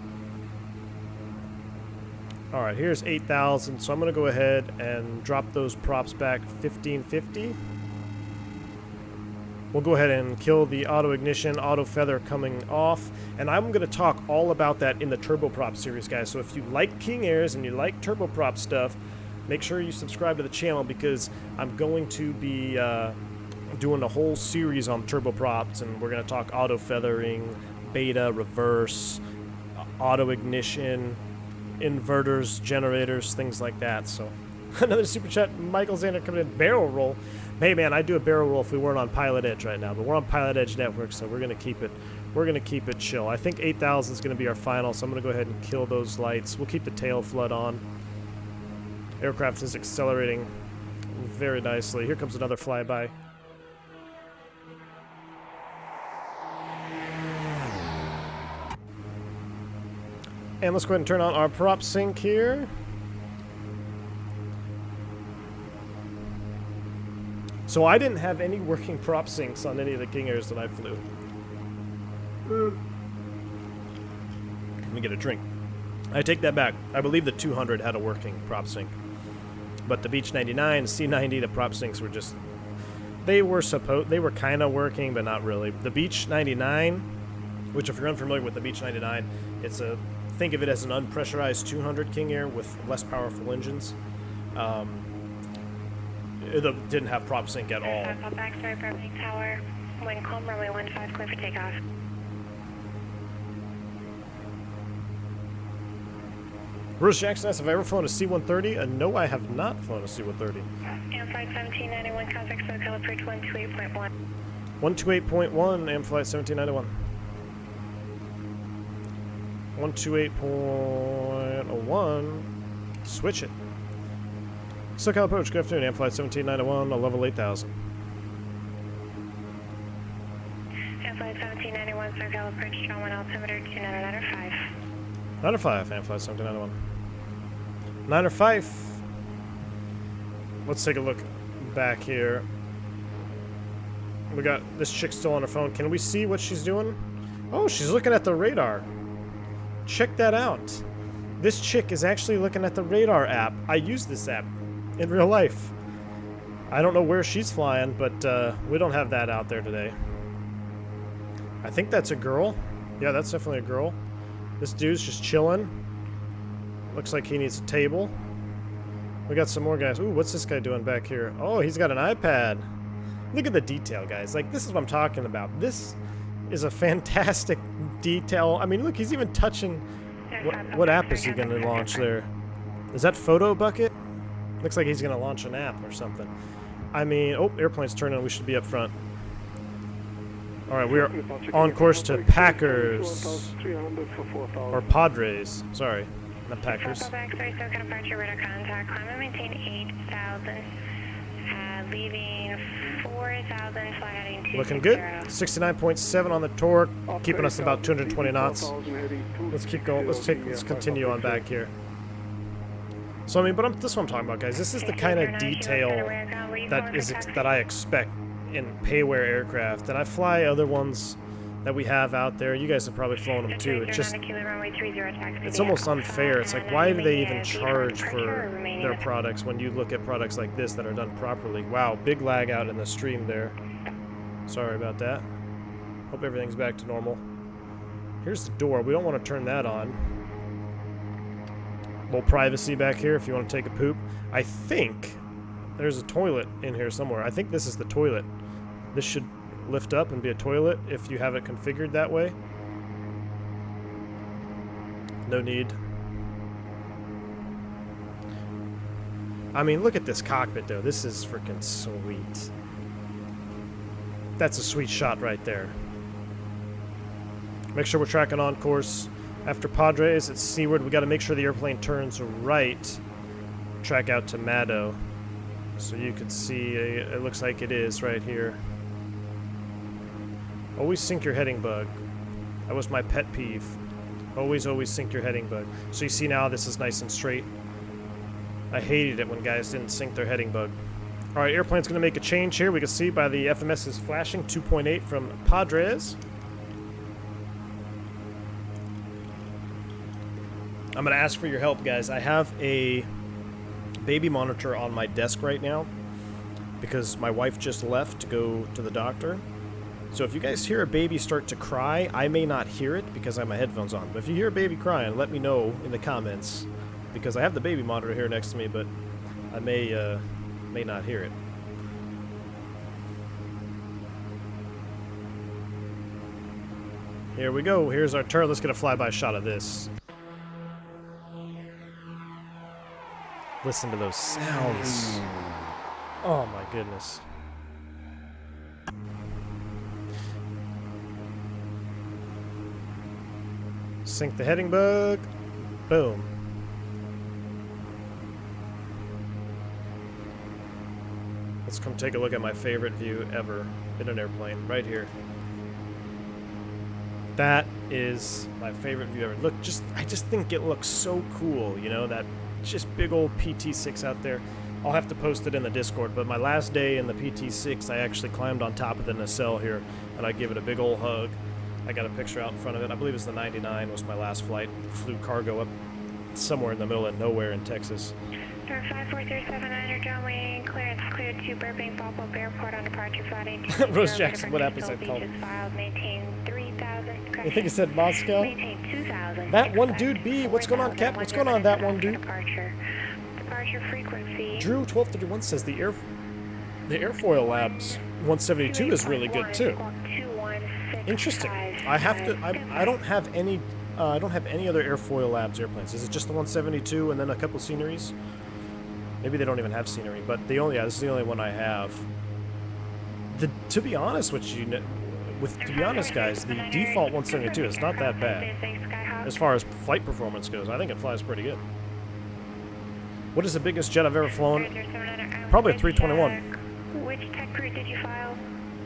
All right, here's 8,000, so I'm going to go ahead and drop those props back 1550. We'll go ahead and kill the auto ignition, auto feather coming off, and I'm going to talk all about that in the turboprop series, guys. So if you like King Airs and you like turboprop stuff, make sure you subscribe to the channel because I'm going to be doing a whole series on turboprops, and we're going to talk auto feathering, beta, reverse, auto ignition, inverters, generators, things like that. So another super chat, Michael Zander coming in, barrel roll. Hey man, I'd do a barrel roll if we weren't on Pilot Edge right now, but we're on Pilot Edge Network, so we're gonna keep it chill. I think 8,000 is gonna be our final, so I'm gonna go ahead and kill those lights. We'll keep the tail flood on. Aircraft is accelerating very nicely. Here comes another flyby. And let's go ahead and turn on our prop sync here. So I didn't have any working prop syncs on any of the King Airs that I flew. Let me get a drink. I take that back. I believe the 200 had a working prop sync. But the Beech 99, C90, the prop syncs were just... They were kind of working, but not really. The Beech 99, which if you're unfamiliar with the Beech 99, it's a... Think of it as an unpressurized 200 King Air with less powerful engines. It didn't have prop sync at all. Backstart, Brevity Tower, wind calm, runway 15, clear for takeoff. Bruce Jackson asks, have I ever flown a C-130? No, I have not flown a C-130. Flight 1791, contact SoCal approach 128.1. 128.1, Flight 1791. 128.01, switch it. SoCal approach, good afternoon, Flight 1791, level 8,000. Flight 1791, SoCal approach, John 1 altimeter 2995. 905, Flight 1791. 905. Let's take a look back here. We got this chick still on her phone. Can we see what she's doing? Oh, she's looking at the radar. Check that out. This chick is actually looking at the radar app. I use this app in real life. I don't know where she's flying, but we don't have that out there today. I think that's a girl. Yeah, that's definitely a girl. This dude's just chilling. Looks like he needs a table. We got some more guys. Ooh, what's this guy doing back here? Oh, he's got an iPad. Look at the detail, guys. Like, this is what I'm talking about. This is a fantastic detail. I mean, look, he's even touching... What app is he going to launch there? Is that Photo Bucket? Looks like he's going to launch an app or something. I mean, oh, airplane's turning. We should be up front. All right, we are on course to Packers. Or Padres. Sorry, not Packers. Leaving 4,000, fly heading 260. Looking good. 69.7 on the torque, keeping us about 220 knots. Let's keep going. Let's continue on back here. So I mean, but this is what I'm talking about, guys. This is the kind of detail that I expect in payware aircraft, and I fly other ones that we have out there. You guys have probably flown them too. It's almost unfair. It's like, why do they even charge for their products when you look at products like this that are done properly? Wow, big lag out in the stream there. Sorry about that. Hope everything's back to normal. Here's the door. We don't want to turn that on. A little privacy back here if you want to take a poop. I think there's a toilet in here somewhere. I think this is the toilet. This should lift up and be a toilet if you have it configured that way. No need. I mean, look at this cockpit, though. This is freaking sweet. That's a sweet shot right there. Make sure we're tracking on course. After Padres, it's seaward. We got to make sure the airplane turns right. Track out to Maddo. So you can see, it looks like it is right here. Always sync your heading bug. That was my pet peeve. Always sync your heading bug. So you see now this is nice and straight. I hated it when guys didn't sync their heading bug. All right, airplane's going to make a change here. We can see by the FMS is flashing 2.8 from Padres. I'm going to ask for your help, guys. I have a baby monitor on my desk right now because my wife just left to go to the doctor. So if you guys hear a baby start to cry, I may not hear it because I have my headphones on. But if you hear a baby crying, let me know in the comments because I have the baby monitor here next to me, but I may not hear it. Here we go. Here's our turn. Let's get a flyby shot of this. Listen to those sounds. Oh my goodness. Sync the heading bug. Boom. Let's come take a look at my favorite view ever in an airplane, right here. That is my favorite view ever. Look, I just think it looks so cool, you know, that just big old PT6 out there. I'll have to post it in the Discord, but my last day in the PT6, I actually climbed on top of the nacelle here, and I gave it a big old hug. I got a picture out in front of it. I believe it was the 99 was my last flight. Flew cargo up somewhere in the middle of nowhere in Texas. Sir 54379, John Wayne, clearance cleared to Burbank Ballpark Airport on departure flight 18. Rose Jackson, what happens if I called? Maintain 3,000. You think it said Moscow? Maintain 2,000. That one dude B, what's going on, Cap? What's going on, that one dude? Departure frequency. Drew 1231 says the Airfoil Labs 172 is really good too. Interesting. I don't have any other Airfoil Labs airplanes. Is it just the 172 and then a couple sceneries? Maybe they don't even have scenery, but this is the only one I have. To be honest with you, to be honest, guys, the default 172 is not that bad as far as flight performance goes. I think it flies pretty good. What is the biggest jet I've ever flown? Probably a 321. Which tech crew did you file?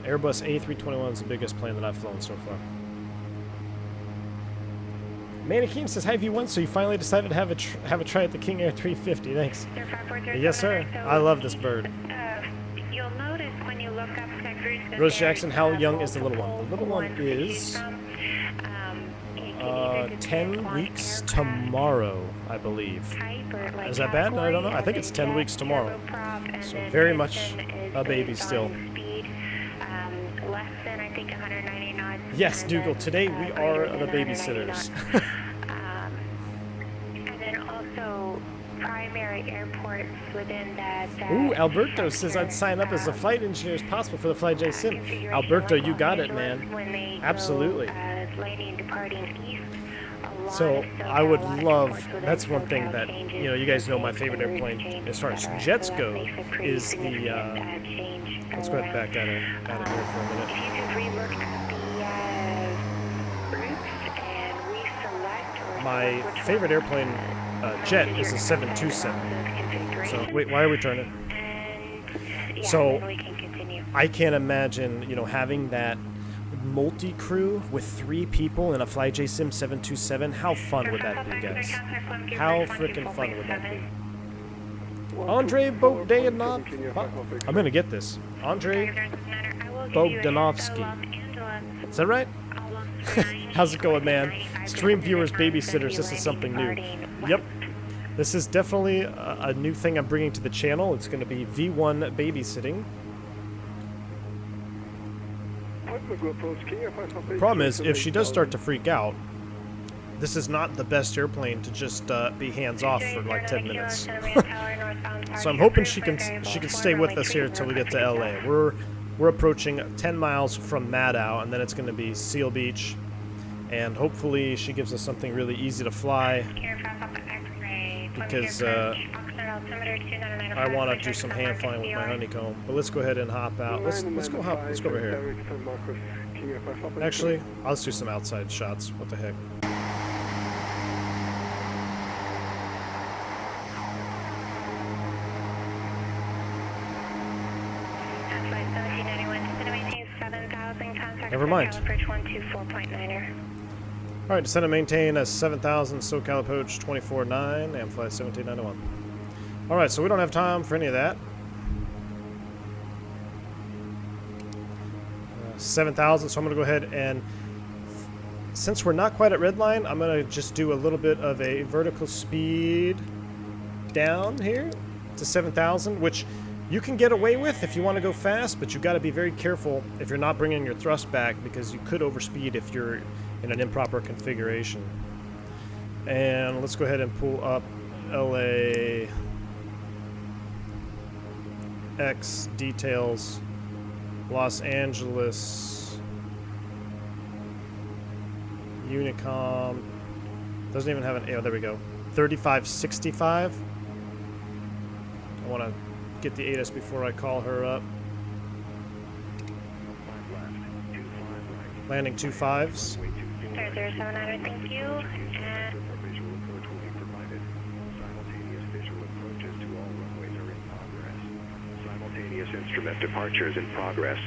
Airbus A321 is the biggest plane that I've flown so far. Mannequin says, hi V1, so you finally decided to have a try at the King Air 350. Thanks. Yes, sir. I love this bird. You'll notice when you look up tech crews, Rose Jackson, how young is the little one? The little one is 10 weeks tomorrow, I believe. Is that bad? I don't know. I think it's 10 weeks tomorrow. So very much a baby still. Yes, Dougal, today we are the babysitters. And then also primary airports within that. Ooh, Alberto says I'd sign up as a flight engineer as possible for the FlyJ Sim. Alberto, you got it, man. Absolutely. So I would love, that's one thing that, you know, you guys know my favorite airplane as far as jets go is the, let's go ahead and back out of here for a minute. If you could relook at the routes and reselect. My favorite airplane jet is the 727. So wait, why are we turning? So I can't imagine, you know, having that multi-crew with 3 people in a FlyJ Sim 727. How fun would that be, guys? How freaking fun would that be? Andre Bogdanov. I'm gonna get this. Andre Bogdanovsky. Is that right? How's it going, man? Stream viewers, babysitters. This is something new. Yep. This is definitely a new thing I'm bringing to the channel. It's going to be V1 babysitting. Problem is, if she does start to freak out, this is not the best airplane to just be hands-off for like 10 minutes. So I'm hoping she can stay with us here until we get to LA. We're approaching 10 miles from Maddow, and then it's going to be Seal Beach, and hopefully she gives us something really easy to fly, because I want to do some hand flying with my honeycomb. But let's go ahead and hop out. Let's go over here. Actually, let's do some outside shots. What the heck? Never mind. Alright, descend and maintain a 7,000 SoCal approach 24.9 and flight 1791. Alright, so we don't have time for any of that. 7,000, so I'm going to go ahead and, since we're not quite at redline, I'm going to just do a little bit of a vertical speed down here to 7,000, which you can get away with if you want to go fast, but you got to be very careful if you're not bringing your thrust back, because you could overspeed if you're in an improper configuration. And let's go ahead and pull up LAX details, Los Angeles, Unicom, doesn't even have an, oh, there we go, 3565. I want to get the ATIS before I call her up. Landing 2.5s. 0079, thank you. And Visual approach will be provided. Simultaneous visual approaches to all runways are in progress. Simultaneous instrument departures in progress.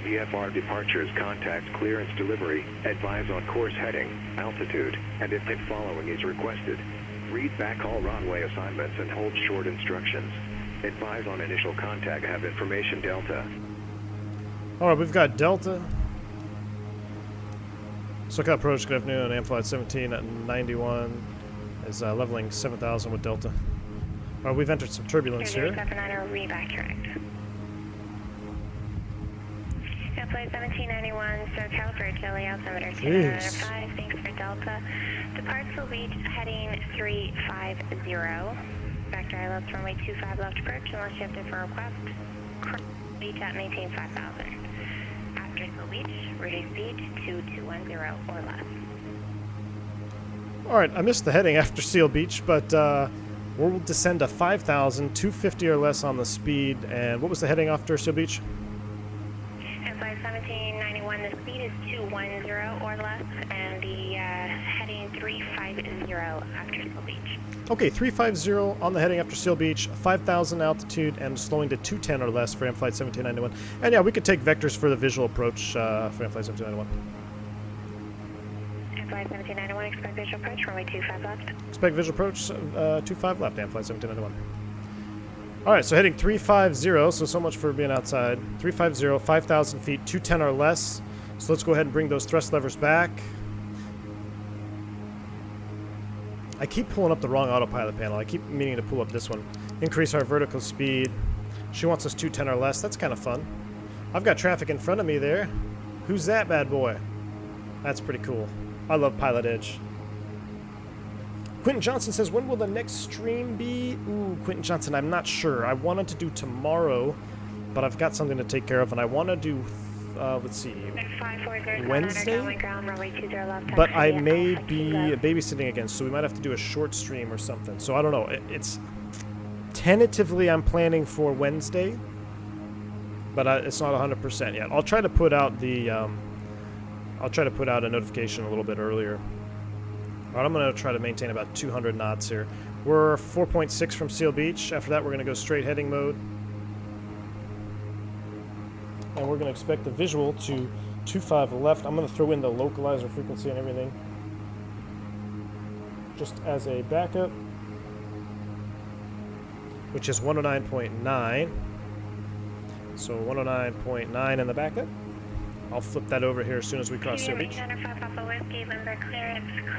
VFR departures, contact clearance delivery, advise on course heading, altitude, and if following is requested. Read back all runway assignments and hold short instructions. Advise on initial contact, have information Delta. Alright, we've got Delta. SoCal approach, good afternoon, Amflight 1791 is leveling 7,000 with Delta. Alright, we've entered some turbulence here. 0079, read back correct. Amflight 1791, SoCal for Chile, altimeter 295, thanks for Delta. Departure will be heading 350. Vector ILS runway 25 left approach, unless you have different request. Beach at maintain 5,000. After Seal Beach, reduce speed to 2210 or less. Alright, I missed the heading after Seal Beach, but we'll descend to 5,000, 250 or less on the speed. And what was the heading after Seal Beach? And flight 1791, the speed is 210 or less, and the heading 350 after Seal Beach. Okay, 350 on the heading after Seal Beach, 5,000 altitude, and slowing to 210 or less for Amflight 1791. And yeah, we could take vectors for the visual approach for Amflight 1791. Amflight 1791, expect visual approach, runway 25 left. Expect visual approach, 25 left, Amflight 1791. Alright, so heading 350, so much for being outside. 350, 5,000 feet, 210 or less. So let's go ahead and bring those thrust levers back. I keep pulling up the wrong autopilot panel. I keep meaning to pull up this one. Increase our vertical speed. She wants us 210 or less. That's kind of fun. I've got traffic in front of me there. Who's that bad boy? That's pretty cool. I love Pilot Edge. Quentin Johnson says, when will the next stream be? Ooh, Quentin Johnson, I'm not sure. I wanted to do tomorrow, but I've got something to take care of, and I want to do, let's see, Wednesday? But I may be babysitting again, so we might have to do a short stream or something. So I don't know. It's tentatively I'm planning for Wednesday, but it's not 100% yet. I'll try to put out the I'll try to put out a notification a little bit earlier. All right, I'm going to try to maintain about 200 knots here. We're 4.6 from Seal Beach. After that, we're going to go straight heading mode. And we're going to expect the visual to 25 left. I'm going to throw in the localizer frequency and everything just as a backup, which is 109.9. So 109.9 in the backup. I'll flip that over here as soon as we cross Seal Beach. Clear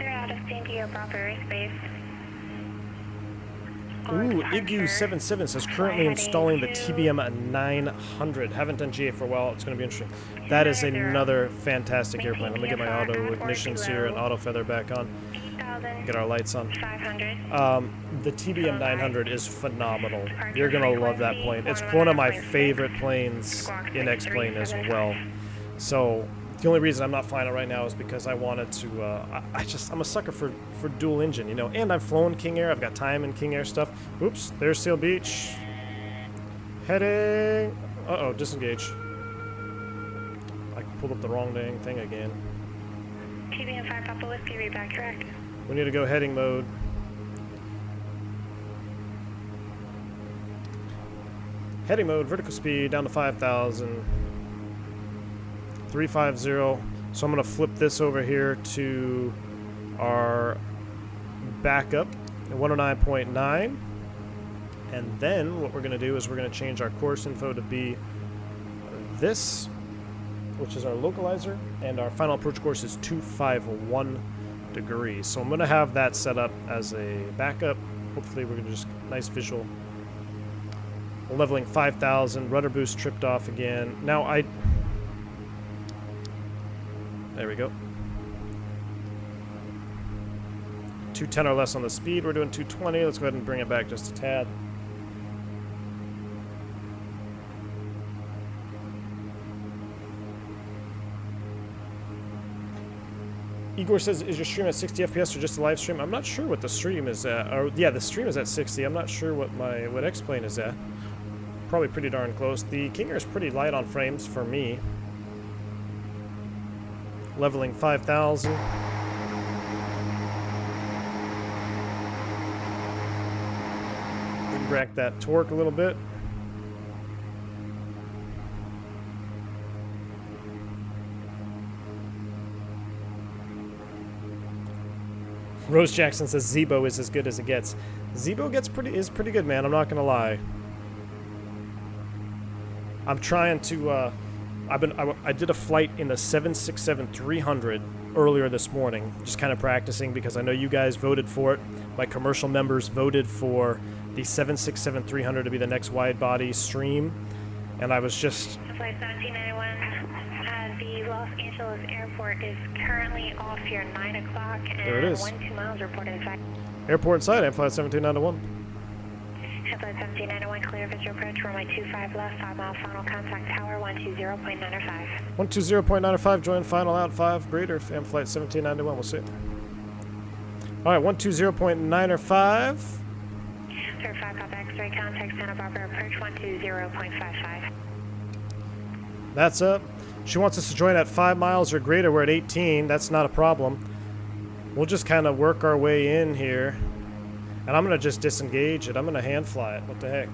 out of San Diego Bravo airspace. Ooh, Igu77 says currently installing the TBM 900. Haven't done GA for a while. It's going to be interesting. That is another fantastic airplane. Let me get my auto ignitions here and auto feather back on. Get our lights on. The TBM 900 is phenomenal. You're going to love that plane. It's one of my favorite planes in X-Plane as well. So The only reason I'm not flying it right now is because I wanted to, I'm a sucker for dual engine, you know, and I've flown King Air, I've got time in King Air stuff. Oops, there's Seal Beach. Heading, uh-oh, disengage. I pulled up the wrong dang thing again. TBM 5 Papa Whiskey, read back correct. We need to go heading mode. Heading mode, vertical speed down to 5,000. 350. So I'm going to flip this over here to our backup at 109.9. And then what we're going to do is we're going to change our course info to be this, which is our localizer, and our final approach course is 251 degrees. So I'm going to have that set up as a backup. Hopefully we're going to just nice visual. Leveling 5,000, rudder boost tripped off again. Now there we go. 210 or less on the speed. We're doing 220. Let's go ahead and bring it back just a tad. Igor says, is your stream at 60 FPS or just a live stream? I'm not sure what the stream is at. Or, yeah, the stream is at 60. I'm not sure what X-Plane is at. Probably pretty darn close. The King Air is pretty light on frames for me. Leveling 5,000. Rack that torque a little bit. Rose Jackson says ZIBO is as good as it gets. ZIBO is pretty good, man. I'm not gonna lie. I'm trying to. I did a flight in the 767-300 earlier this morning, just kind of practicing because I know you guys voted for it. My commercial members voted for the 767-300 to be the next wide-body stream, and I was just. Flight 1791, the Los Angeles airport is currently off here 9 o'clock and there it is. 12 miles reported inside. Airport inside, and flight 1791. Flight 1791, clear visual approach, runway 25 left, 5 mile final contact tower, 120.905. 120.905, join final out 5, greater, and flight 1791, we'll see. Alright, 120.905. Sir, 5 Papa X-ray, contact Santa Barbara approach, 120.55. That's up. She wants us to join at 5 miles or greater, we're at 18, that's not a problem. We'll just kind of work our way in here. And I'm going to just disengage it. I'm going to hand fly it. What the heck?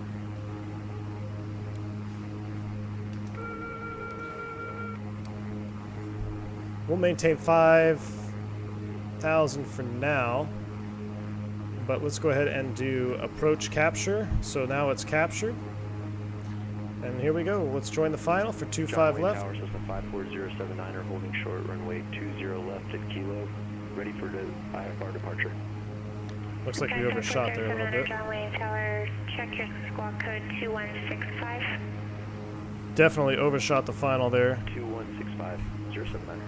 We'll maintain 5,000 for now. But let's go ahead and do approach capture. So now it's captured. And here we go. Let's join the final for 25 left. Tower system 54079er holding short, runway 20 left at Kilo. Ready for the IFR departure. Looks like we overshot there a little bit. John Wayne Tower, check your squawk code 2165. Definitely overshot the final there. 2165, 079er.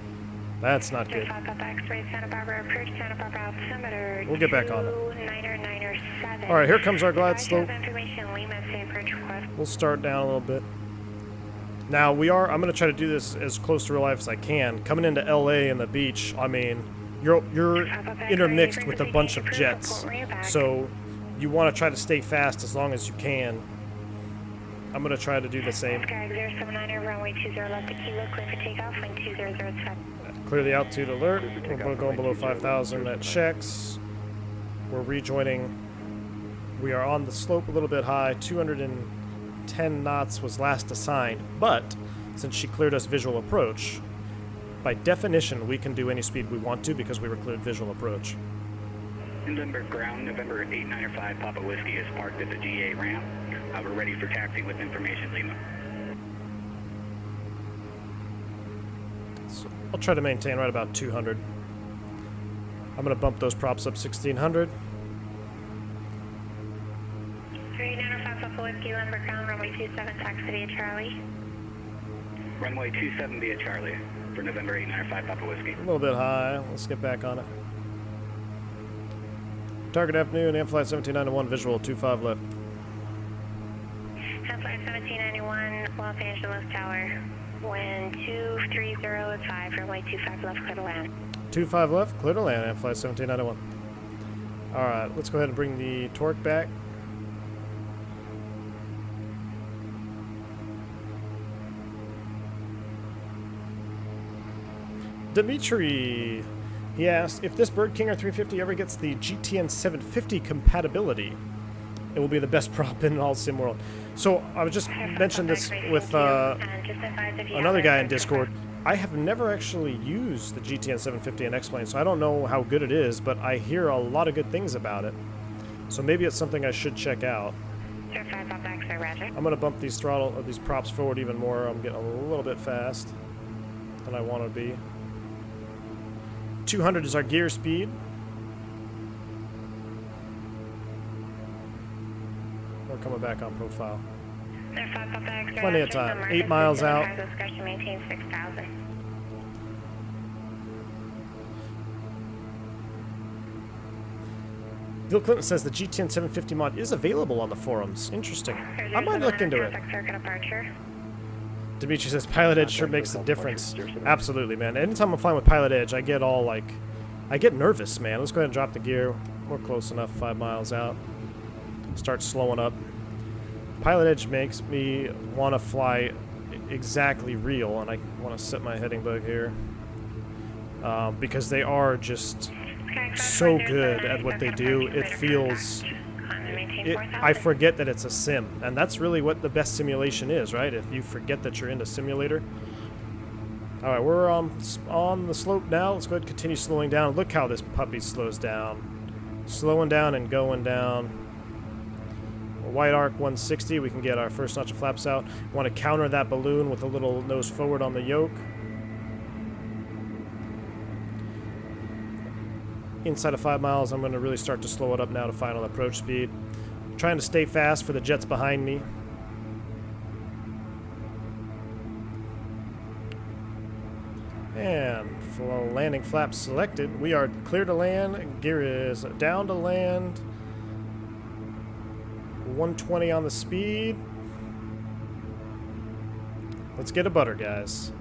That's not good. Santa Barbara approach, Santa Barbara altimeter. We'll get back on it. 997. All right, here comes our glide slope. Information, Lima, say approach request. We'll start down a little bit. Now I'm going to try to do this as close to real life as I can. Coming into LA and the beach, I mean, you're intermixed with a bunch of jets, so you want to try to stay fast as long as you can. I'm going to try to do the same. Sky 079er, runway 20 left at Kilo, clear for takeoff, wind 2007. Clear the altitude alert. We're going below 5,000. That checks. We're rejoining. We are on the slope a little bit high. 210 knots was last assigned, but since she cleared us visual approach, by definition, we can do any speed we want to because we were cleared visual approach. November ground, November 895 Papa Whiskey is parked at the GA ramp. We're ready for taxi with information, Lima. So I'll try to maintain right about 200. I'm going to bump those props up 1,600. 3905 Papa Whiskey, November ground, runway 27, taxi via Charlie. Runway 27 via Charlie. For November 895 Papa Whiskey. A little bit high. Let's get back on it. Target afternoon, and flight 1791, visual 25 left. Flight 1791, Los Angeles Tower. Wind 230 runway 25 left, clear to land. 25 left, clear to land, and flight 17901. Alright, let's go ahead and bring the torque back. Dimitri, he asked, if this Bird King Air 350 ever gets the GTN750 compatibility, it will be the best prop in all sim world. So I was just mentioned this with another guy in Discord. I have never actually used the GTN750 in X-Plane, so I don't know how good it is, but I hear a lot of good things about it. So maybe it's something I should check out. I'm going to bump these these props forward even more. I'm getting a little bit fast than I want to be. 200 is our gear speed. We're coming back on profile. Plenty of time. 8 miles out. Bill Clinton says the GTN 750 mod is available on the forums. Interesting. I might look into it. Dimitri says Pilot Edge sure makes a difference. Absolutely, man. Anytime I'm flying with Pilot Edge, I get all like, I get nervous, man. Let's go ahead and drop the gear. We're close enough, 5 miles out. Start slowing up. Pilot Edge makes me want to fly exactly real, and I want to set my heading bug here because they are just so good at what they do. It feels, I forget that it's a sim, and that's really what the best simulation is, right? If you forget that you're in a simulator. All right, we're on the slope now. Let's go ahead and continue slowing down. Look how this puppy slows down. Slowing down and going down. White arc 160, we can get our first notch of flaps out. Want to counter that balloon with a little nose forward on the yoke. Inside of 5 miles, I'm going to really start to slow it up now to final approach speed. Trying to stay fast for the jets behind me. And landing flaps selected. We are clear to land. Gear is down to land. 120 on the speed. Let's get a butter, guys.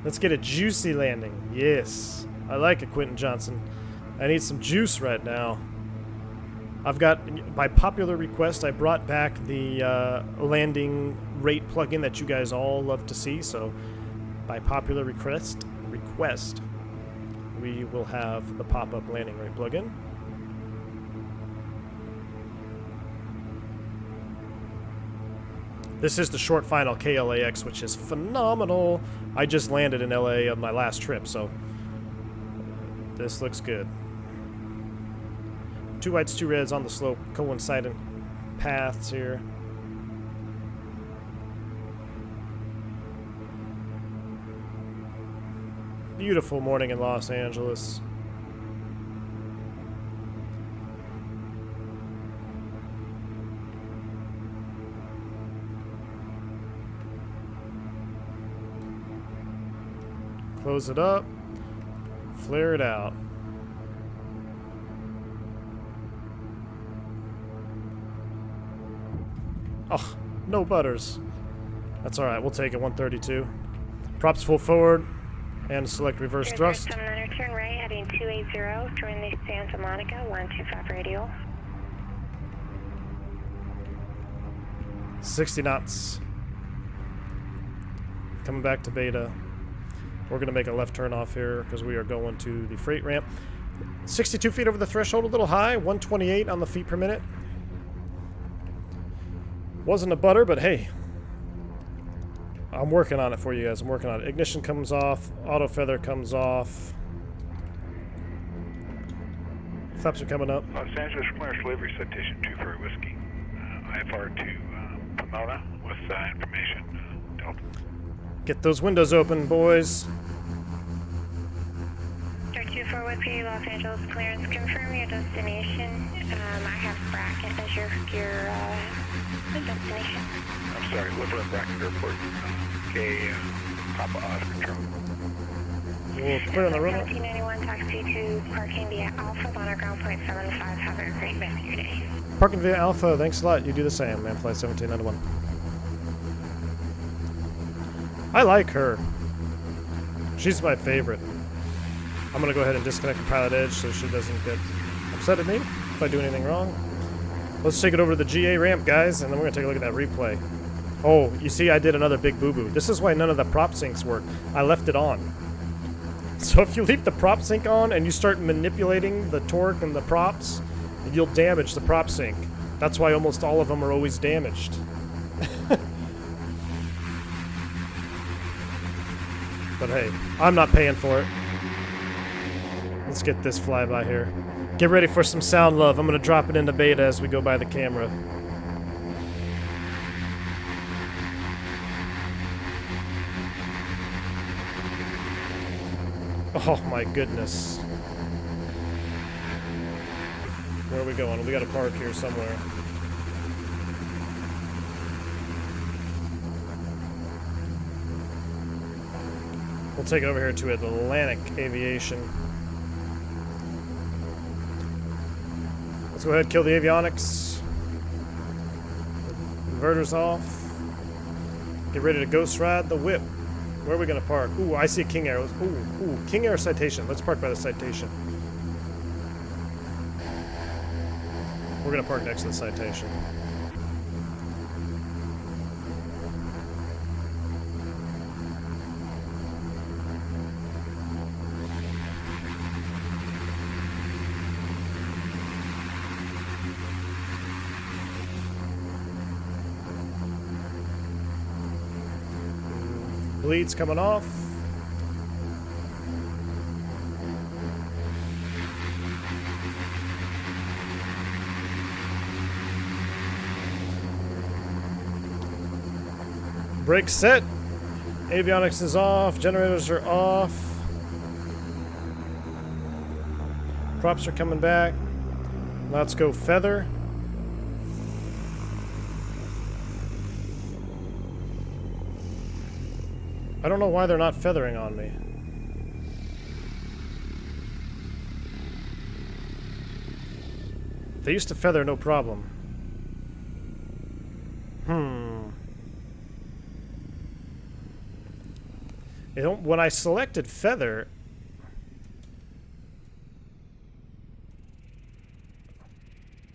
Let's get a juicy landing. Yes. I like it, Quentin Johnson. I need some juice right now. I've got, by popular request, I brought back the landing rate plugin that you guys all love to see. So, by popular request, we will have the pop-up landing rate plugin. This is the ShortFinal KLAX, which is phenomenal. I just landed in LA on my last trip, so this looks good. 2 whites, 2 reds on the slope, coinciding paths here. Beautiful morning in Los Angeles. Close it up, flare it out. Oh, no butters. That's alright, we'll take it, 132. Props full forward, and select reverse thrust. Turn right, heading 280, join the Santa Monica, 125 radial. 60 knots. Coming back to beta. We're going to make a left turn off here because we are going to the freight ramp. 62 feet over the threshold, a little high. 128 on the feet per minute. Wasn't a butter, but hey. I'm working on it for you guys. I'm working on it. Ignition comes off. Auto feather comes off. Flaps are coming up. Los Angeles Commercial Delivery Citation 2 for Whiskey. IFR to Pomona with information. Delta. Get those windows open, boys. 24 Whiskey, Los Angeles clearance. Confirm your destination. I have Brackett as your destination. I'm sorry, Liverpool Brackett Airport. Okay, Papa Oscar Charlie. We'll clear on the runway. 1791, taxi to parking via Alpha, on ground point 75. Have a great rest of your day. Parking via Alpha, thanks a lot. You do the same, man. Flight 1791. I like her. She's my favorite. I'm gonna go ahead and disconnect the pilot edge so she doesn't get upset at me if I do anything wrong. Let's take it over to the GA ramp, guys, and then we're gonna take a look at that replay. Oh, you see, I did another big boo-boo. This is why none of the prop syncs work. I left it on. So if you leave the prop sync on and you start manipulating the torque and the props, you'll damage the prop sync. That's why almost all of them are always damaged. But hey, I'm not paying for it. Let's get this flyby here. Get ready for some sound love. I'm going to drop it into beta as we go by the camera. Oh my goodness. Where are we going? We got to park here somewhere. We'll take it over here to Atlantic Aviation. Let's go ahead and kill the avionics. Inverters off. Get ready to ghost ride the whip. Where are we going to park? Ooh, I see a King Air. Ooh, King Air citation. Let's park by the citation. We're going to park next to the citation. Bleeds coming off. Brakes set. Avionics is off. Generators are off. Props are coming back. Let's go feather. I don't know why they're not feathering on me. They used to feather no problem. When I selected feather,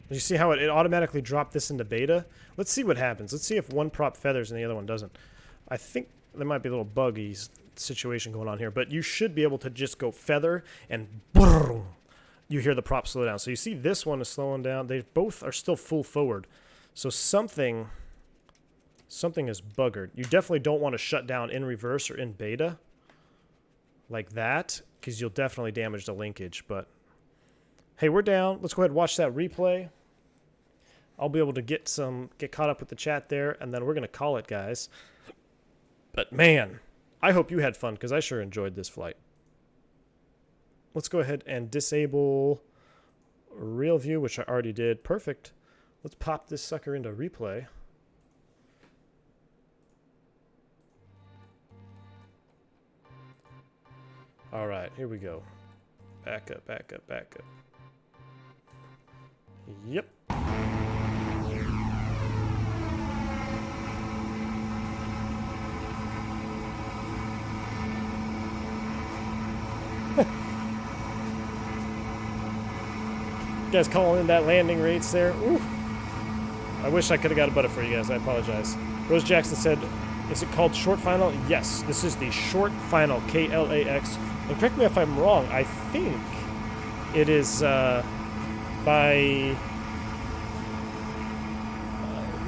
you see how it automatically dropped this into beta? Let's see what happens. Let's see if one prop feathers and the other one doesn't. I think there might be a little buggy situation going on here, but you should be able to just go feather and boom, you hear the prop slow down. So you see this one is slowing down. They both are still full forward. So something is buggered. You definitely don't want to shut down in reverse or in beta like that, because you'll definitely damage the linkage. But hey, we're down. Let's go ahead and watch that replay. I'll be able to get caught up with the chat there, and then we're going to call it, guys. But man, I hope you had fun, because I sure enjoyed this flight. Let's go ahead and disable real view, which I already did. Perfect. Let's pop this sucker into replay. All right, here we go. Back up, back up, back up. Yep. You guys calling in that landing rates there? Ooh. I wish I could have got a butter for you guys. I apologize. Rose Jackson said, is it called ShortFinal? Yes, this is the ShortFinal KLAX. And correct me if I'm wrong, I think it is by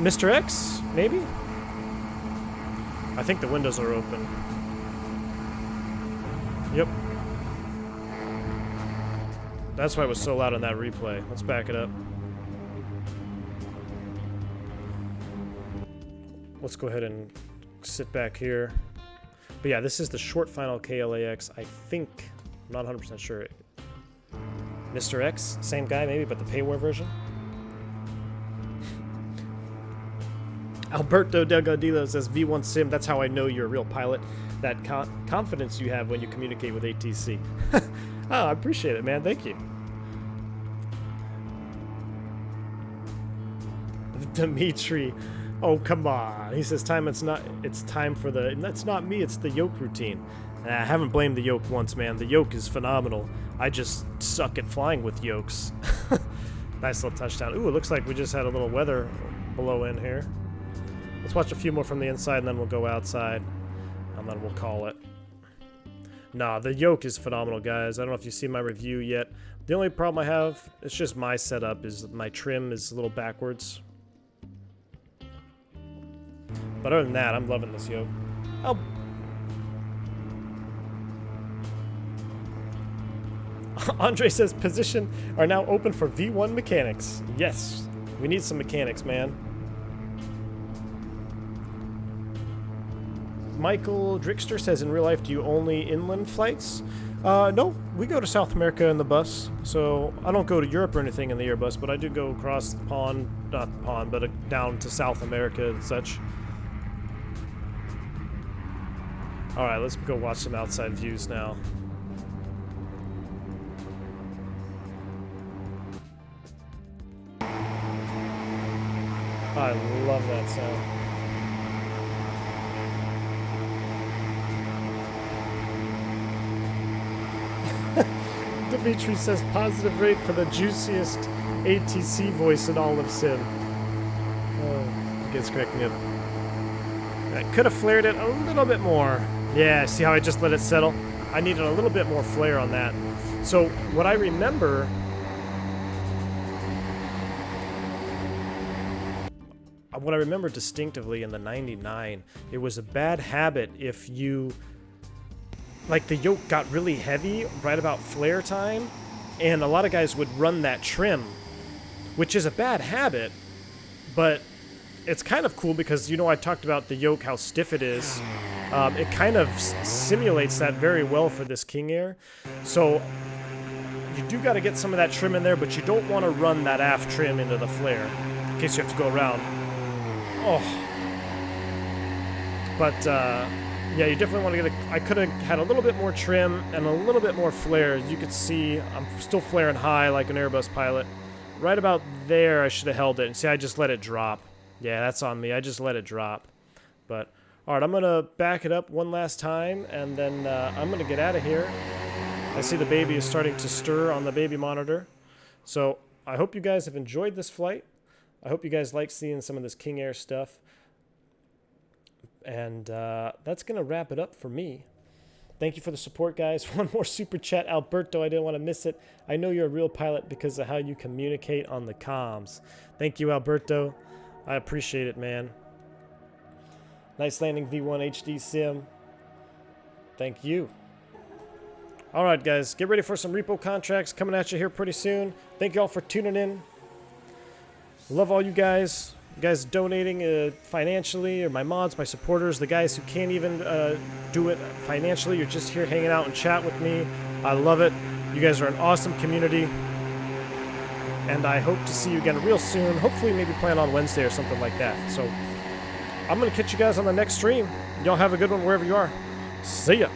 Mr. X, maybe? I think the windows are open. Yep. That's why it was so loud on that replay. Let's back it up. Let's go ahead and sit back here. But yeah, this is the ShortFinal KLAX. I think, I'm not 100% sure. Mr. X, same guy maybe, but the payware version. Alberto Delgadillo says V1 Sim, that's how I know you're a real pilot. That confidence you have when you communicate with ATC. Oh, I appreciate it, man. Thank you. Dimitri Oh, come on. He says it's time for the, and that's not me, it's the yoke routine. I haven't blamed the yoke once, man. The yoke is phenomenal. I just suck at flying with yokes. Nice little touchdown. Ooh, it looks like we just had a little weather blow in here. Let's watch a few more from the inside, and then we'll go outside, and then we'll call it. Nah, the yoke is phenomenal, guys. I don't know if you've seen my review yet. The only problem I have, it's just my setup, is my trim is a little backwards. But other than that, I'm loving this yoke. Oh. Andre says position are now open for V1 mechanics. Yes, we need some mechanics, man. Michael Drickster says, in real life, do you only inland flights? No, we go to South America in the bus. So I don't go to Europe or anything in the Airbus, but I do go across the pond, not the pond, but down to South America and such. All right, let's go watch some outside views now. I love that sound. Dimitri says positive rate for the juiciest ATC voice in all of Sim. Oh, it gets cracking me up. I could have flared it a little bit more. Yeah, see how I just let it settle? I needed a little bit more flare on that. So what I remember... What I remember distinctively in the 99, it was a bad habit if you... Like, the yoke got really heavy right about flare time, and a lot of guys would run that trim, which is a bad habit, but it's kind of cool because, you know, I talked about the yoke, how stiff it is. It kind of simulates that very well for this King Air. So you do got to get some of that trim in there, but you don't want to run that aft trim into the flare in case you have to go around. Oh. But, yeah, you definitely want to get I could have had a little bit more trim and a little bit more flare. As you can see, I'm still flaring high like an Airbus pilot. Right about there, I should have held it. And see, I just let it drop. Yeah, that's on me. I just let it drop. But, all right, I'm going to back it up one last time, and then I'm going to get out of here. I see the baby is starting to stir on the baby monitor. So I hope you guys have enjoyed this flight. I hope you guys like seeing some of this King Air stuff. And that's going to wrap it up for me. Thank you for the support, guys. One more super chat. Alberto, I didn't want to miss it. I know you're a real pilot because of how you communicate on the comms. Thank you, Alberto. I appreciate it, man. Nice landing, V1 HD Sim. Thank you. All right, guys. Get ready for some repo contracts coming at you here pretty soon. Thank you all for tuning in. Love all you guys. You guys donating financially, or my mods, my supporters, the guys who can't even do it financially. You're just here hanging out and chat with me. I love it. You guys are an awesome community. And I hope to see you again real soon. Hopefully maybe plan on Wednesday or something like that. So I'm going to catch you guys on the next stream. Y'all have a good one wherever you are. See ya.